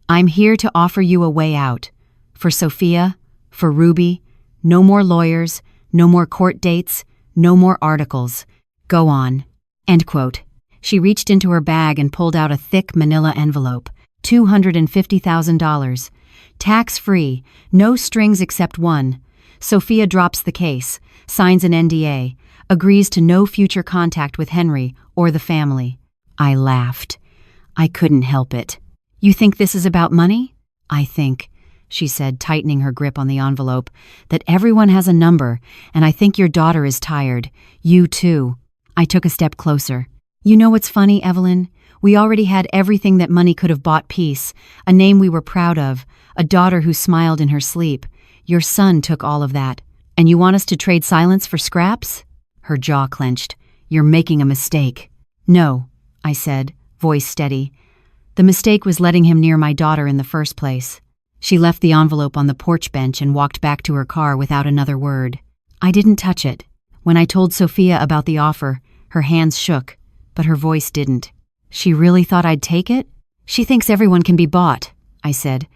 "I'm here to offer you a way out. For Sophia, for Ruby, no more lawyers, no more court dates, no more articles. Go on." End quote. She reached into her bag and pulled out a thick manila envelope. $250,000. Tax-free, no strings except one. Sophia drops the case, signs an NDA, agrees to no future contact with Henry or the family. I laughed. I couldn't help it. "You think this is about money?" "I think," she said, tightening her grip on the envelope, "that everyone has a number, and I think your daughter is tired. You too." I took a step closer. "You know what's funny, Evelyn? We already had everything that money could have bought: peace, a name we were proud of, a daughter who smiled in her sleep. Your son took all of that. And you want us to trade silence for scraps?" Her jaw clenched. "You're making a mistake." "No," I said, voice steady. "The mistake was letting him near my daughter in the first place." She left the envelope on the porch bench and walked back to her car without another word. I didn't touch it. When I told Sophia about the offer, her hands shook, but her voice didn't. "She really thought I'd take it?" "She thinks everyone can be bought," I said.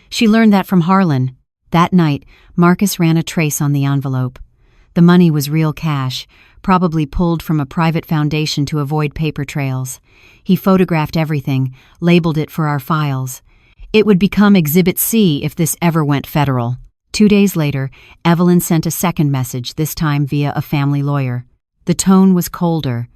"She learned that from Harlan." That night, Marcus ran a trace on the envelope. The money was real cash, probably pulled from a private foundation to avoid paper trails. He photographed everything, labeled it for our files. It would become Exhibit C if this ever went federal. 2 days later, Evelyn sent a second message, this time via a family lawyer. The tone was colder.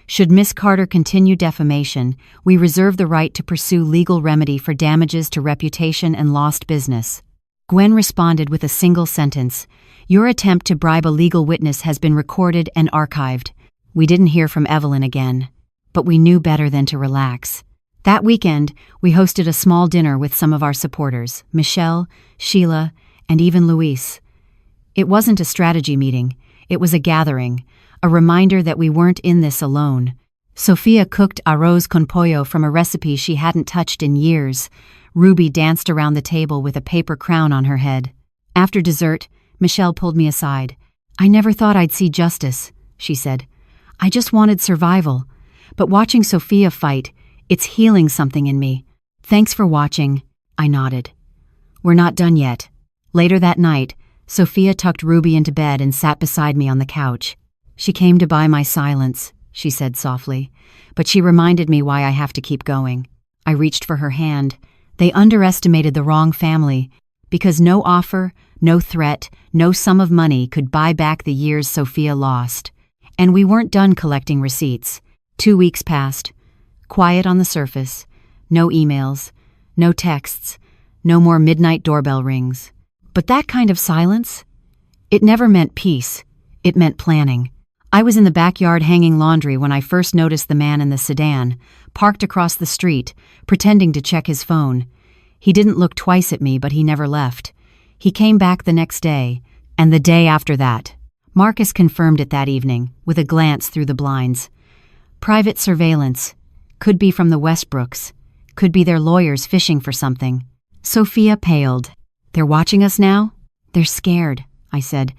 "Should Miss Carter continue defamation, we reserve the right to pursue legal remedy for damages to reputation and lost business." Gwen responded with a single sentence. "Your attempt to bribe a legal witness has been recorded and archived." We didn't hear from Evelyn again, but we knew better than to relax. That weekend, we hosted a small dinner with some of our supporters, Michelle, Sheila, and even Luis. It wasn't a strategy meeting. It was a gathering, a reminder that we weren't in this alone. Sophia cooked arroz con pollo from a recipe she hadn't touched in years. Ruby danced around the table with a paper crown on her head. After dessert, Michelle pulled me aside. "I never thought I'd see justice," she said. "I just wanted survival. But watching Sophia fight, it's healing something in me." "Thanks for watching," I nodded. "We're not done yet." Later that night, Sophia tucked Ruby into bed and sat beside me on the couch. "She came to buy my silence," she said softly, "but she reminded me why I have to keep going." I reached for her hand. They underestimated the wrong family, because no offer, no threat, no sum of money could buy back the years Sophia lost. And we weren't done collecting receipts. 2 weeks passed. Quiet on the surface. No emails. No texts. No more midnight doorbell rings. But that kind of silence? It never meant peace. It meant planning. I was in the backyard hanging laundry when I first noticed the man in the sedan, parked across the street, pretending to check his phone. He didn't look twice at me, but he never left. He came back the next day, and the day after that. Marcus confirmed it that evening, with a glance through the blinds. Private surveillance. Could be from the Westbrooks. Could be their lawyers fishing for something. Sophia paled. "They're watching us now?" "They're scared," I said.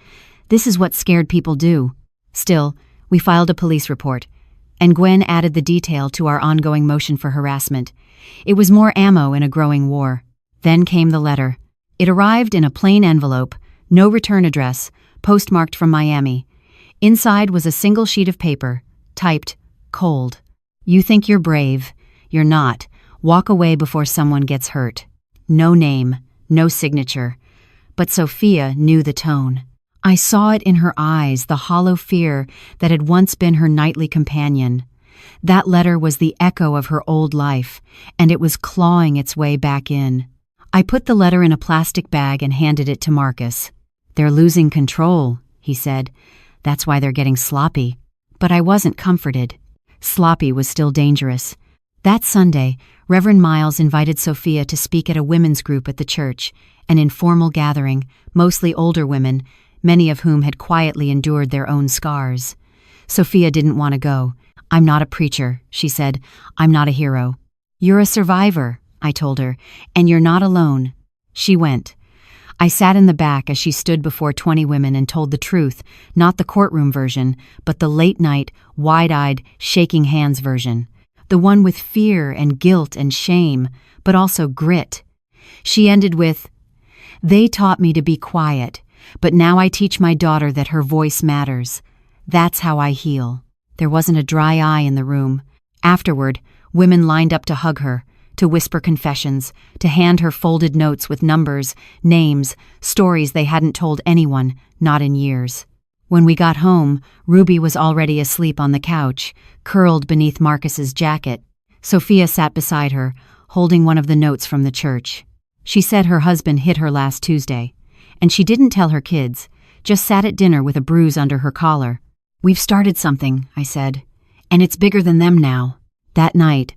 "This is what scared people do." Still, we filed a police report, and Gwen added the detail to our ongoing motion for harassment. It was more ammo in a growing war. Then came the letter. It arrived in a plain envelope, no return address, postmarked from Miami. Inside was a single sheet of paper, typed, cold. "You think you're brave. You're not. Walk away before someone gets hurt." No name, no signature. But Sophia knew the tone. I saw it in her eyes, the hollow fear that had once been her nightly companion. That letter was the echo of her old life, and it was clawing its way back in. I put the letter in a plastic bag and handed it to Marcus. "They're losing control," he said. "That's why they're getting sloppy." But I wasn't comforted. Sloppy was still dangerous. That Sunday, Reverend Miles invited Sophia to speak at a women's group at the church, an informal gathering, mostly older women, many of whom had quietly endured their own scars. Sophia didn't want to go. "I'm not a preacher," she said. "I'm not a hero." "You're a survivor," I told her, and you're not alone. She went. I sat in the back as she stood before 20 women and told the truth, not the courtroom version, but the late-night, wide-eyed, shaking hands version. The one with fear and guilt and shame, but also grit. She ended with, "They taught me to be quiet, but now I teach my daughter that her voice matters. That's how I heal." There wasn't a dry eye in the room. Afterward, women lined up to hug her, to whisper confessions, to hand her folded notes with numbers, names, stories they hadn't told anyone, not in years. When we got home, Ruby was already asleep on the couch, curled beneath Marcus's jacket. Sophia sat beside her, holding one of the notes from the church. She said her husband hit her last Tuesday, and she didn't tell her kids, just sat at dinner with a bruise under her collar. "We've started something," I said, "and it's bigger than them now." That night,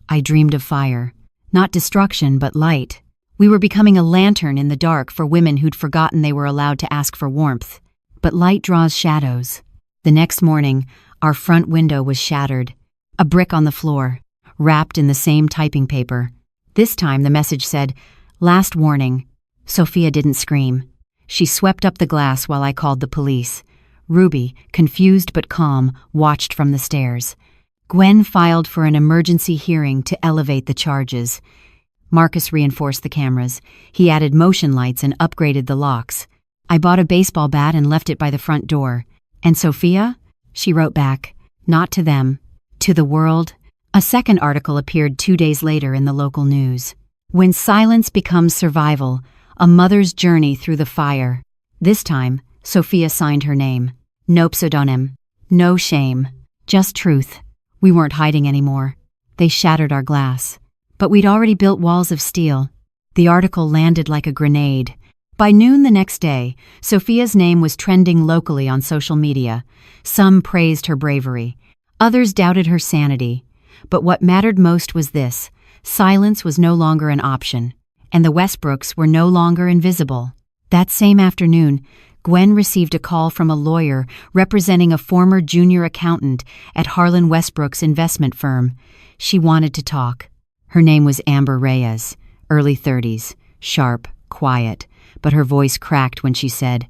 I dreamed of fire. Not destruction, but light. We were becoming a lantern in the dark for women who'd forgotten they were allowed to ask for warmth. But light draws shadows. The next morning, our front window was shattered. A brick on the floor, wrapped in the same typing paper. This time the message said, "Last warning." Sophia didn't scream. She swept up the glass while I called the police. Ruby, confused but calm, watched from the stairs. Gwen filed for an emergency hearing to elevate the charges. Marcus reinforced the cameras. He added motion lights and upgraded the locks. I bought a baseball bat and left it by the front door. "And Sophia?" She wrote back, "Not to them, to the world." A second article appeared 2 days later in the local news. "When silence becomes survival, a mother's journey through the fire." This time, Sophia signed her name. No pseudonym. No shame. Just truth. We weren't hiding anymore. They shattered our glass. But we'd already built walls of steel. The article landed like a grenade. By noon the next day, Sophia's name was trending locally on social media. Some praised her bravery. Others doubted her sanity. But what mattered most was this: silence was no longer an option, and the Westbrooks were no longer invisible. That same afternoon, Gwen received a call from a lawyer representing a former junior accountant at Harlan Westbrook's investment firm. She wanted to talk. Her name was Amber Reyes, early 30s, sharp, quiet, but her voice cracked when she said,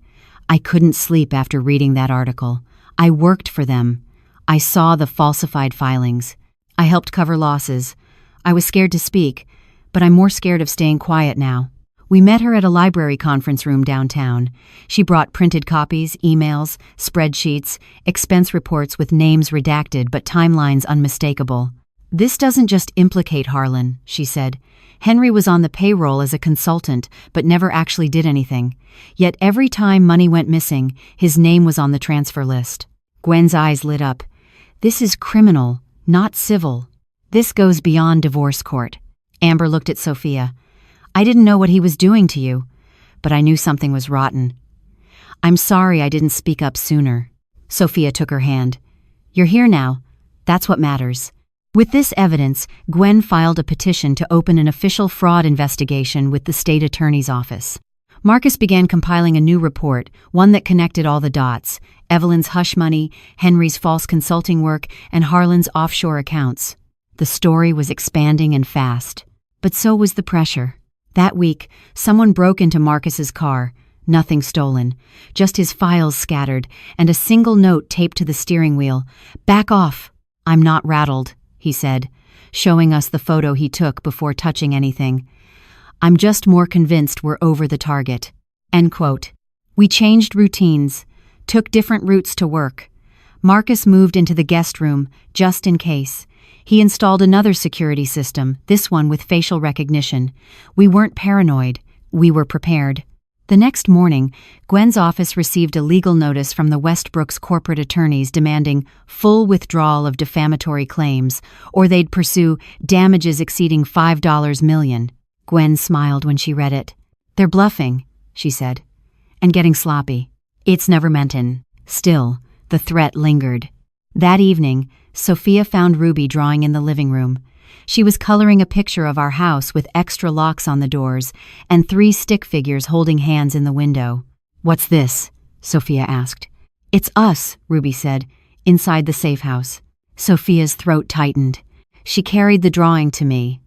"I couldn't sleep after reading that article. I worked for them. I saw the falsified filings. I helped cover losses. I was scared to speak, but I'm more scared of staying quiet now." We met her at a library conference room downtown. She brought printed copies, emails, spreadsheets, expense reports with names redacted but timelines unmistakable. "This doesn't just implicate Harlan," she said. "Henry was on the payroll as a consultant but never actually did anything. Yet every time money went missing, his name was on the transfer list." Gwen's eyes lit up. "This is criminal, not civil. This goes beyond divorce court." Amber looked at Sophia. "I didn't know what he was doing to you, but I knew something was rotten. I'm sorry I didn't speak up sooner." Sophia took her hand. "You're here now. That's what matters." With this evidence, Gwen filed a petition to open an official fraud investigation with the state attorney's office. Marcus began compiling a new report, one that connected all the dots: Evelyn's hush money, Henry's false consulting work, and Harlan's offshore accounts. The story was expanding and fast, but so was the pressure. That week, someone broke into Marcus's car. Nothing stolen, just his files scattered, and a single note taped to the steering wheel. "Back off. I'm not rattled," he said, showing us the photo he took before touching anything. "I'm just more convinced we're over the target." End quote. We changed routines, took different routes to work. Marcus moved into the guest room, just in case. He installed another security system, this one with facial recognition. We weren't paranoid. We were prepared. The next morning, Gwen's office received a legal notice from the Westbrooks corporate attorneys demanding full withdrawal of defamatory claims, or they'd pursue damages exceeding $5 million. Gwen smiled when she read it. "They're bluffing," she said, "and getting sloppy. It's never meant in." Still, the threat lingered. That evening, Sophia found Ruby drawing in the living room. She was coloring a picture of our house with extra locks on the doors and 3 stick figures holding hands in the window. "What's this?" Sophia asked. "It's us," Ruby said, "inside the safe house." Sophia's throat tightened. She carried the drawing to me.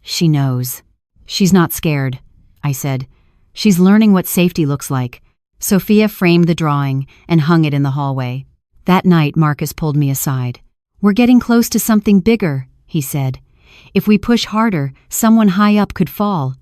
She knows. She's not scared, I said. She's learning what safety looks like. Sophia framed the drawing and hung it in the hallway. That night, Marcus pulled me aside. We're getting close to something bigger, he said. If we push harder, someone high up could fall.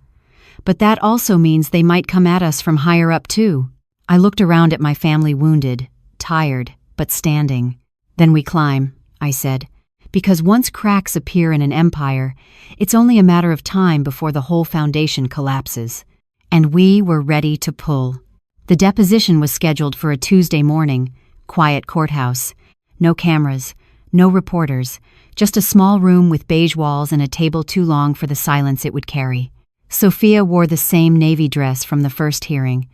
But that also means they might come at us from higher up too. I looked around at my family, wounded, tired, but standing. Then we climb, I said, because once cracks appear in an empire, it's only a matter of time before the whole foundation collapses. And we were ready to pull. The deposition was scheduled for a Tuesday morning, quiet courthouse. No cameras, no reporters, just a small room with beige walls and a table too long for the silence it would carry. Sophia wore the same navy dress from the first hearing.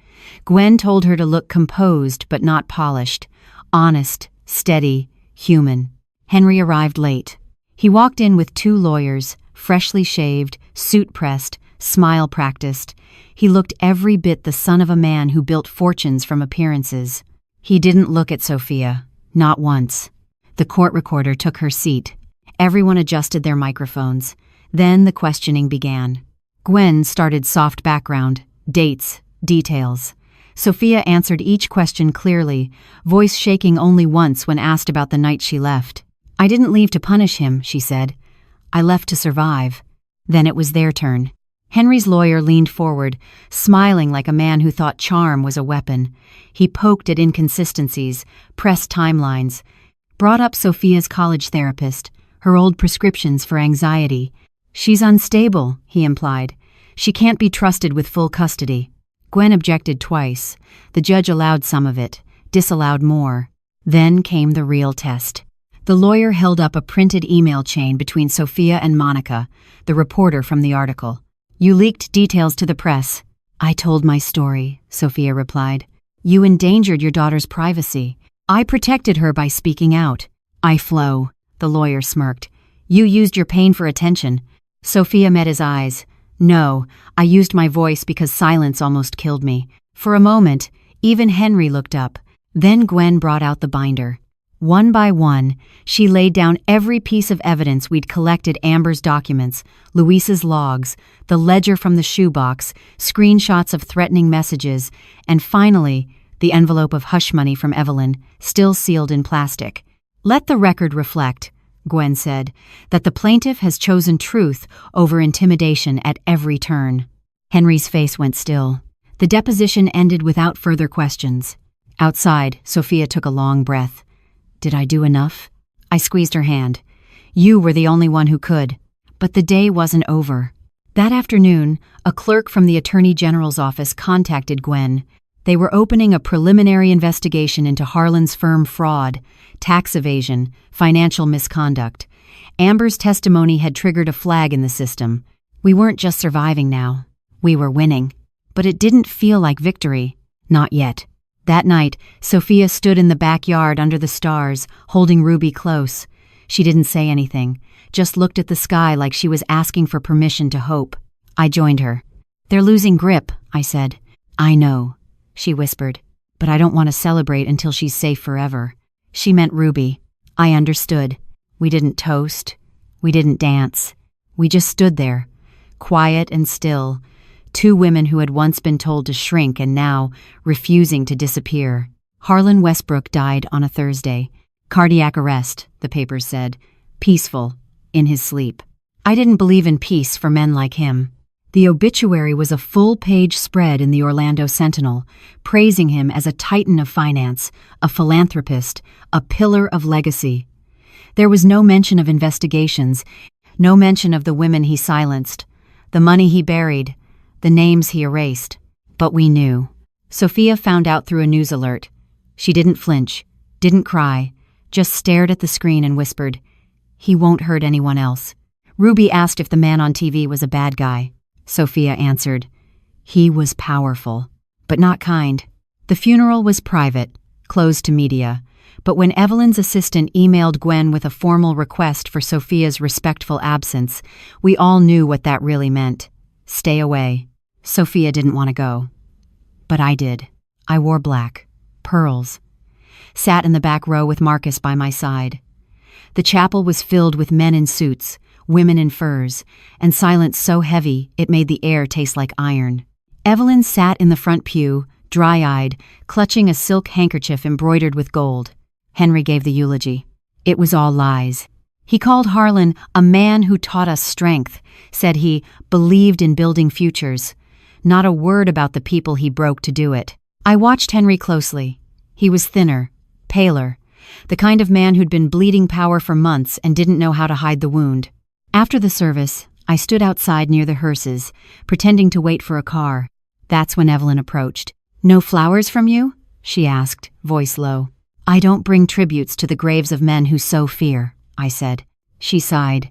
Gwen told her to look composed but not polished, honest, steady, human. Henry arrived late. He walked in with 2 lawyers, freshly shaved, suit pressed, smile practiced. He looked every bit the son of a man who built fortunes from appearances. He didn't look at Sophia, not once. The court recorder took her seat. Everyone adjusted their microphones. Then the questioning began. Gwen started soft background, dates, details. Sophia answered each question clearly, voice shaking only once when asked about the night she left. I didn't leave to punish him, she said. I left to survive. Then it was their turn. Henry's lawyer leaned forward, smiling like a man who thought charm was a weapon. He poked at inconsistencies, pressed timelines, brought up Sophia's college therapist, her old prescriptions for anxiety. She's unstable, he implied. She can't be trusted with full custody. Gwen objected twice. The judge allowed some of it, disallowed more. Then came the real test. The lawyer held up a printed email chain between Sophia and Monica, the reporter from the article. You leaked details to the press. I told my story, Sophia replied. You endangered your daughter's privacy. I protected her by speaking out. I flow, the lawyer smirked. You used your pain for attention. Sophia met his eyes. No, I used my voice because silence almost killed me. For a moment, even Henry looked up. Then Gwen brought out the binder. One by one, she laid down every piece of evidence we'd collected: Amber's documents, Luisa's logs, the ledger from the shoebox, screenshots of threatening messages, and finally, the envelope of hush money from Evelyn, still sealed in plastic. Let the record reflect, Gwen said, that the plaintiff has chosen truth over intimidation at every turn. Henry's face went still. The deposition ended without further questions. Outside, Sophia took a long breath. Did I do enough? I squeezed her hand. You were the only one who could. But the day wasn't over. That afternoon, a clerk from the Attorney General's office contacted Gwen. They were opening a preliminary investigation into Harlan's firm fraud, tax evasion, financial misconduct. Amber's testimony had triggered a flag in the system. We weren't just surviving now. We were winning. But it didn't feel like victory. Not yet. That night, Sophia stood in the backyard under the stars, holding Ruby close. She didn't say anything, just looked at the sky like she was asking for permission to hope. I joined her. They're losing grip, I said. I know, she whispered, but I don't want to celebrate until she's safe forever. She meant Ruby. I understood. We didn't toast. We didn't dance. We just stood there, quiet and still. 2 women who had once been told to shrink and now refusing to disappear. Harlan Westbrook died on a Thursday. Cardiac arrest, the papers said. Peaceful, in his sleep. I didn't believe in peace for men like him. The obituary was a full-page spread in the Orlando Sentinel, praising him as a titan of finance, a philanthropist, a pillar of legacy. There was no mention of investigations, no mention of the women he silenced, the money he buried, the names he erased. But we knew. Sophia found out through a news alert. She didn't flinch, didn't cry, just stared at the screen and whispered, "He won't hurt anyone else." Ruby asked if the man on TV was a bad guy. Sophia answered, "He was powerful, but not kind." The funeral was private, closed to media, but when Evelyn's assistant emailed Gwen with a formal request for Sophia's respectful absence, we all knew what that really meant. Stay away. Sophia didn't want to go. But I did. I wore black, pearls. Sat in the back row with Marcus by my side. The chapel was filled with men in suits, women in furs, and silence so heavy it made the air taste like iron. Evelyn sat in the front pew, dry-eyed, clutching a silk handkerchief embroidered with gold. Henry gave the eulogy. It was all lies. He called Harlan a man who taught us strength, said he believed in building futures. Not a word about the people he broke to do it. I watched Henry closely. He was thinner, paler, the kind of man who'd been bleeding power for months and didn't know how to hide the wound. After the service, I stood outside near the hearses, pretending to wait for a car. That's when Evelyn approached. "No flowers from you?" she asked, voice low. "I don't bring tributes to the graves of men who sow fear," I said. She sighed.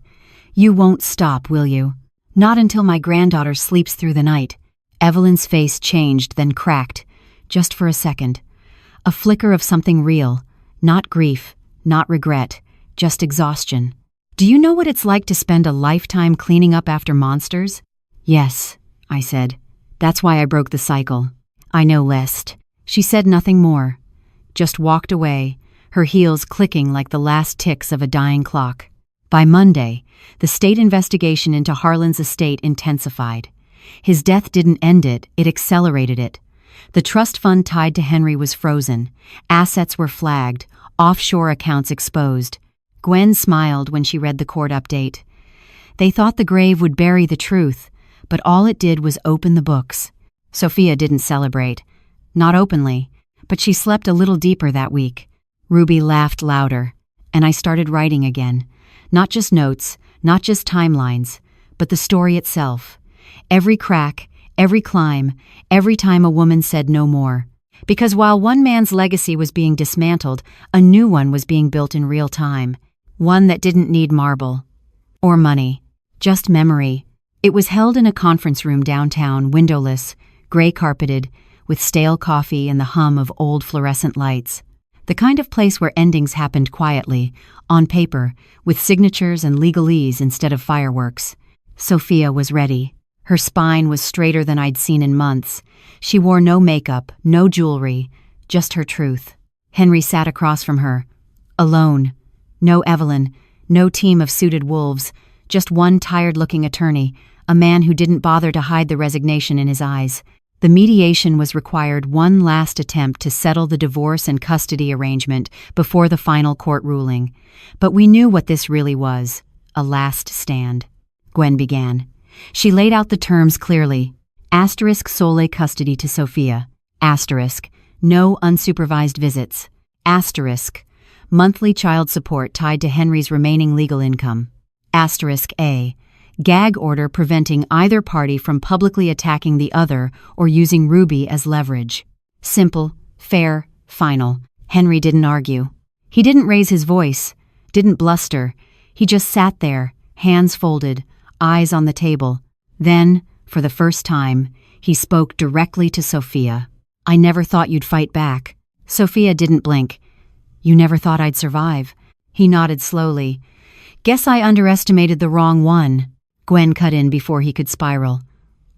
"You won't stop, will you? Not until my granddaughter sleeps through the night." Evelyn's face changed, then cracked, just for a second. A flicker of something real, not grief, not regret, just exhaustion. "Do you know what it's like to spend a lifetime cleaning up after monsters?" "Yes," I said. "That's why I broke the cycle. I know lest." She said nothing more, just walked away, her heels clicking like the last ticks of a dying clock. By Monday, the state investigation into Harlan's estate intensified. His death didn't end it, it accelerated it. The trust fund tied to Henry was frozen. Assets were flagged, offshore accounts exposed. Gwen smiled when she read the court update. They thought the grave would bury the truth, but all it did was open the books. Sophia didn't celebrate. Not openly, but she slept a little deeper that week. Ruby laughed louder, and I started writing again. Not just notes, not just timelines, but the story itself. Every crack, every climb, every time a woman said no more. Because while one man's legacy was being dismantled, a new one was being built in real time. One that didn't need marble or money, just memory. It was held in a conference room downtown, windowless, gray-carpeted, with stale coffee and the hum of old fluorescent lights. The kind of place where endings happened quietly, on paper, with signatures and legalese instead of fireworks. Sophia was ready. Her spine was straighter than I'd seen in months. She wore no makeup, no jewelry, just her truth. Henry sat across from her, alone. No Evelyn, no team of suited wolves, just one tired-looking attorney, a man who didn't bother to hide the resignation in his eyes. The mediation was required one last attempt to settle the divorce and custody arrangement before the final court ruling. But we knew what this really was, a last stand. Gwen began. She laid out the terms clearly. Asterisk sole custody to Sophia. Asterisk no unsupervised visits. Asterisk monthly child support tied to Henry's remaining legal income. Asterisk A. Gag order preventing either party from publicly attacking the other or using Ruby as leverage. Simple, fair, final. Henry didn't argue. He didn't raise his voice, didn't bluster. He just sat there, hands folded, eyes on the table. Then, for the first time, he spoke directly to Sophia. "I never thought you'd fight back." Sophia didn't blink. "You never thought I'd survive." He nodded slowly. "Guess I underestimated the wrong one." Gwen cut in before he could spiral.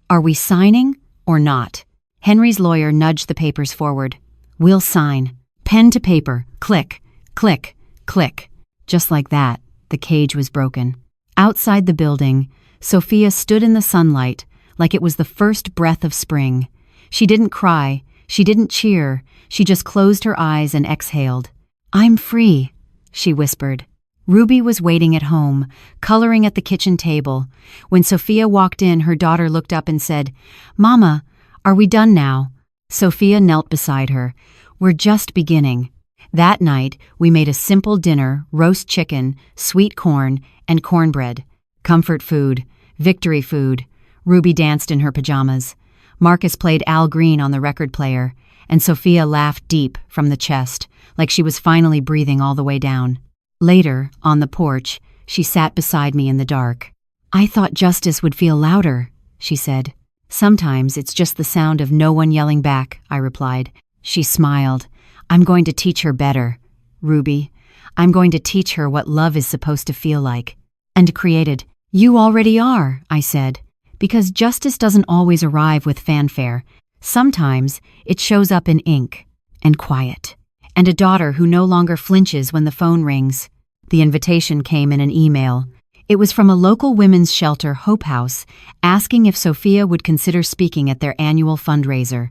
"Are we signing or not?" Henry's lawyer nudged the papers forward. "We'll sign. Pen to paper. Click, click, click." Just like that, the cage was broken. Outside the building, Sophia stood in the sunlight like it was the first breath of spring. She didn't cry, she didn't cheer, she just closed her eyes and exhaled. "I'm free," she whispered. Ruby was waiting at home, coloring at the kitchen table. When Sophia walked in, her daughter looked up and said, "Mama, are we done now?" Sophia knelt beside her. "We're just beginning." That night, we made a simple dinner, roast chicken, sweet corn, and cornbread. Comfort food, victory food. Ruby danced in her pajamas. Marcus played Al Green on the record player, and Sophia laughed deep from the chest, like she was finally breathing all the way down. Later, on the porch, she sat beside me in the dark. "I thought justice would feel louder," she said. "Sometimes it's just the sound of no one yelling back," I replied. She smiled. "I'm going to teach her better, Ruby. I'm going to teach her what love is supposed to feel like." And created. "You already are," I said, because justice doesn't always arrive with fanfare. Sometimes it shows up in ink and quiet. And a daughter who no longer flinches when the phone rings. The invitation came in an email. It was from a local women's shelter, Hope House, asking if Sophia would consider speaking at their annual fundraiser.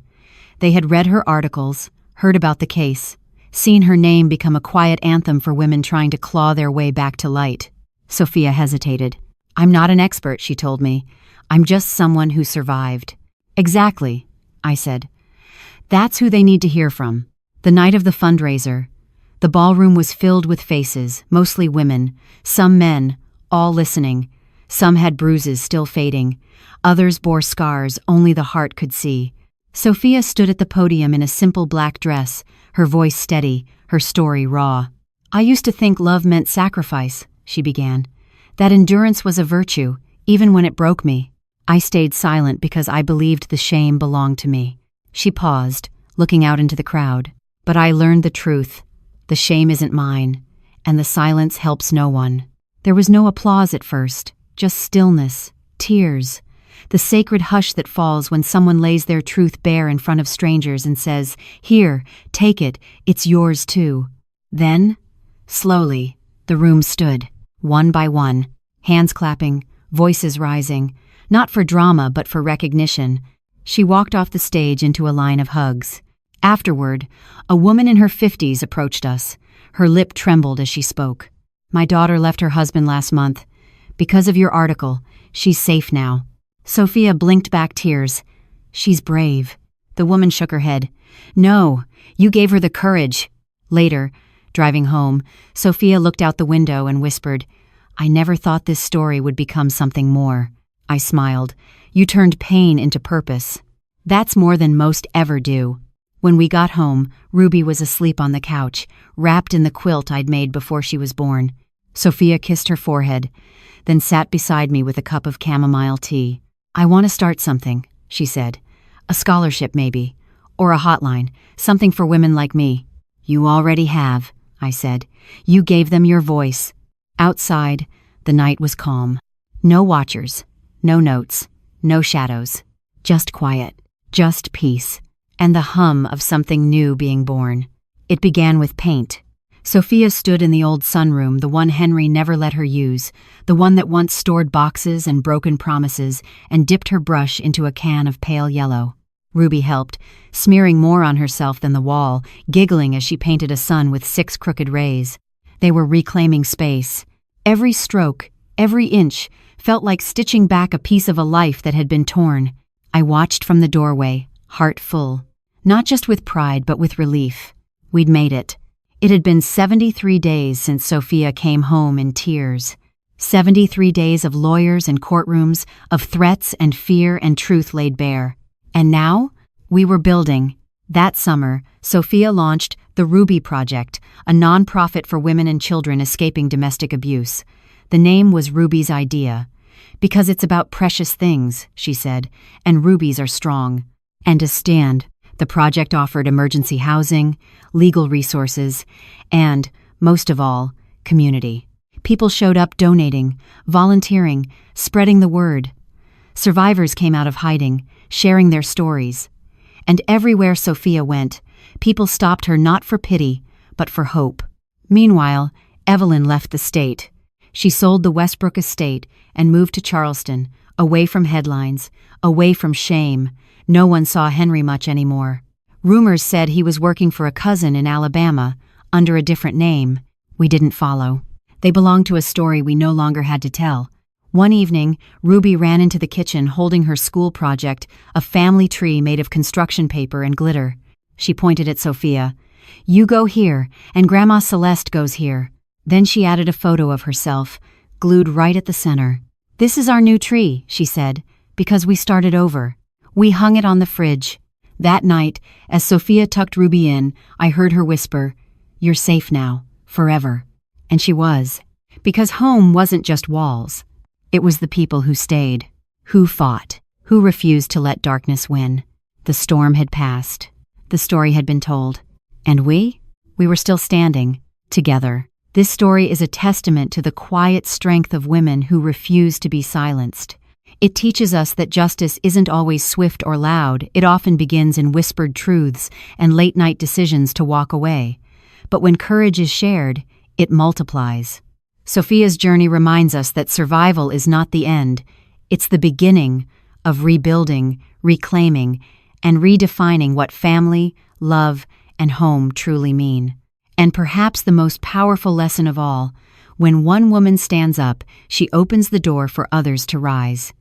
They had read her articles, heard about the case, seen her name become a quiet anthem for women trying to claw their way back to light. Sophia hesitated. "I'm not an expert," she told me. "I'm just someone who survived." "Exactly," I said. "That's who they need to hear from." The night of the fundraiser, the ballroom was filled with faces, mostly women, some men, all listening. Some had bruises still fading. Others bore scars only the heart could see. Sophia stood at the podium in a simple black dress, her voice steady, her story raw. "I used to think love meant sacrifice," she began. "That endurance was a virtue, even when it broke me. I stayed silent because I believed the shame belonged to me." She paused, looking out into the crowd. "But I learned the truth. The shame isn't mine, and the silence helps no one." There was no applause at first, just stillness, tears, the sacred hush that falls when someone lays their truth bare in front of strangers and says, "Here, take it, it's yours too." Then, slowly, the room stood, one by one, hands clapping, voices rising, not for drama but for recognition. She walked off the stage into a line of hugs. Afterward, a woman in her 50s approached us. Her lip trembled as she spoke. "My daughter left her husband last month. Because of your article, she's safe now." Sophia blinked back tears. "She's brave." The woman shook her head. "No, you gave her the courage." Later, driving home, Sophia looked out the window and whispered, "I never thought this story would become something more." I smiled. "You turned pain into purpose." "That's more than most ever do." When we got home, Ruby was asleep on the couch, wrapped in the quilt I'd made before she was born. Sophia kissed her forehead, then sat beside me with a cup of chamomile tea. "I want to start something," she said. "A scholarship maybe, or a hotline, something for women like me." "You already have," I said. "You gave them your voice." Outside, the night was calm. No watchers, no notes, no shadows. Just quiet, just peace, and the hum of something new being born. It began with paint. Sophia stood in the old sunroom, the one Henry never let her use, the one that once stored boxes and broken promises, and dipped her brush into a can of pale yellow. Ruby helped, smearing more on herself than the wall, giggling as she painted a sun with 6 crooked rays. They were reclaiming space. Every stroke, every inch, felt like stitching back a piece of a life that had been torn. I watched from the doorway, heart full. Not just with pride, but with relief. We'd made it. It had been 73 days since Sophia came home in tears. 73 days of lawyers and courtrooms, of threats and fear and truth laid bare. And now, we were building. That summer, Sophia launched the Ruby Project, a nonprofit for women and children escaping domestic abuse. The name was Ruby's idea. "Because it's about precious things," she said, "and rubies are strong." And to stand, the project offered emergency housing, legal resources, and, most of all, community. People showed up donating, volunteering, spreading the word. Survivors came out of hiding, sharing their stories. And everywhere Sophia went, people stopped her not for pity, but for hope. Meanwhile, Evelyn left the state. She sold the Westbrook estate and moved to Charleston, away from headlines, away from shame. No one saw Henry much anymore. Rumors said he was working for a cousin in Alabama, under a different name. We didn't follow. They belonged to a story we no longer had to tell. One evening, Ruby ran into the kitchen holding her school project, a family tree made of construction paper and glitter. She pointed at Sophia. "You go here, and Grandma Celeste goes here." Then she added a photo of herself, glued right at the center. "This is our new tree," she said, "because we started over." We hung it on the fridge. That night, as Sophia tucked Ruby in, I heard her whisper, "You're safe now, forever." And she was. Because home wasn't just walls. It was the people who stayed, who fought, who refused to let darkness win. The storm had passed. The story had been told. And we were still standing, together. This story is a testament to the quiet strength of women who refuse to be silenced. It teaches us that justice isn't always swift or loud. It often begins in whispered truths and late-night decisions to walk away. But when courage is shared, it multiplies. Sophia's journey reminds us that survival is not the end, it's the beginning of rebuilding, reclaiming, and redefining what family, love, and home truly mean. And perhaps the most powerful lesson of all, when one woman stands up, she opens the door for others to rise.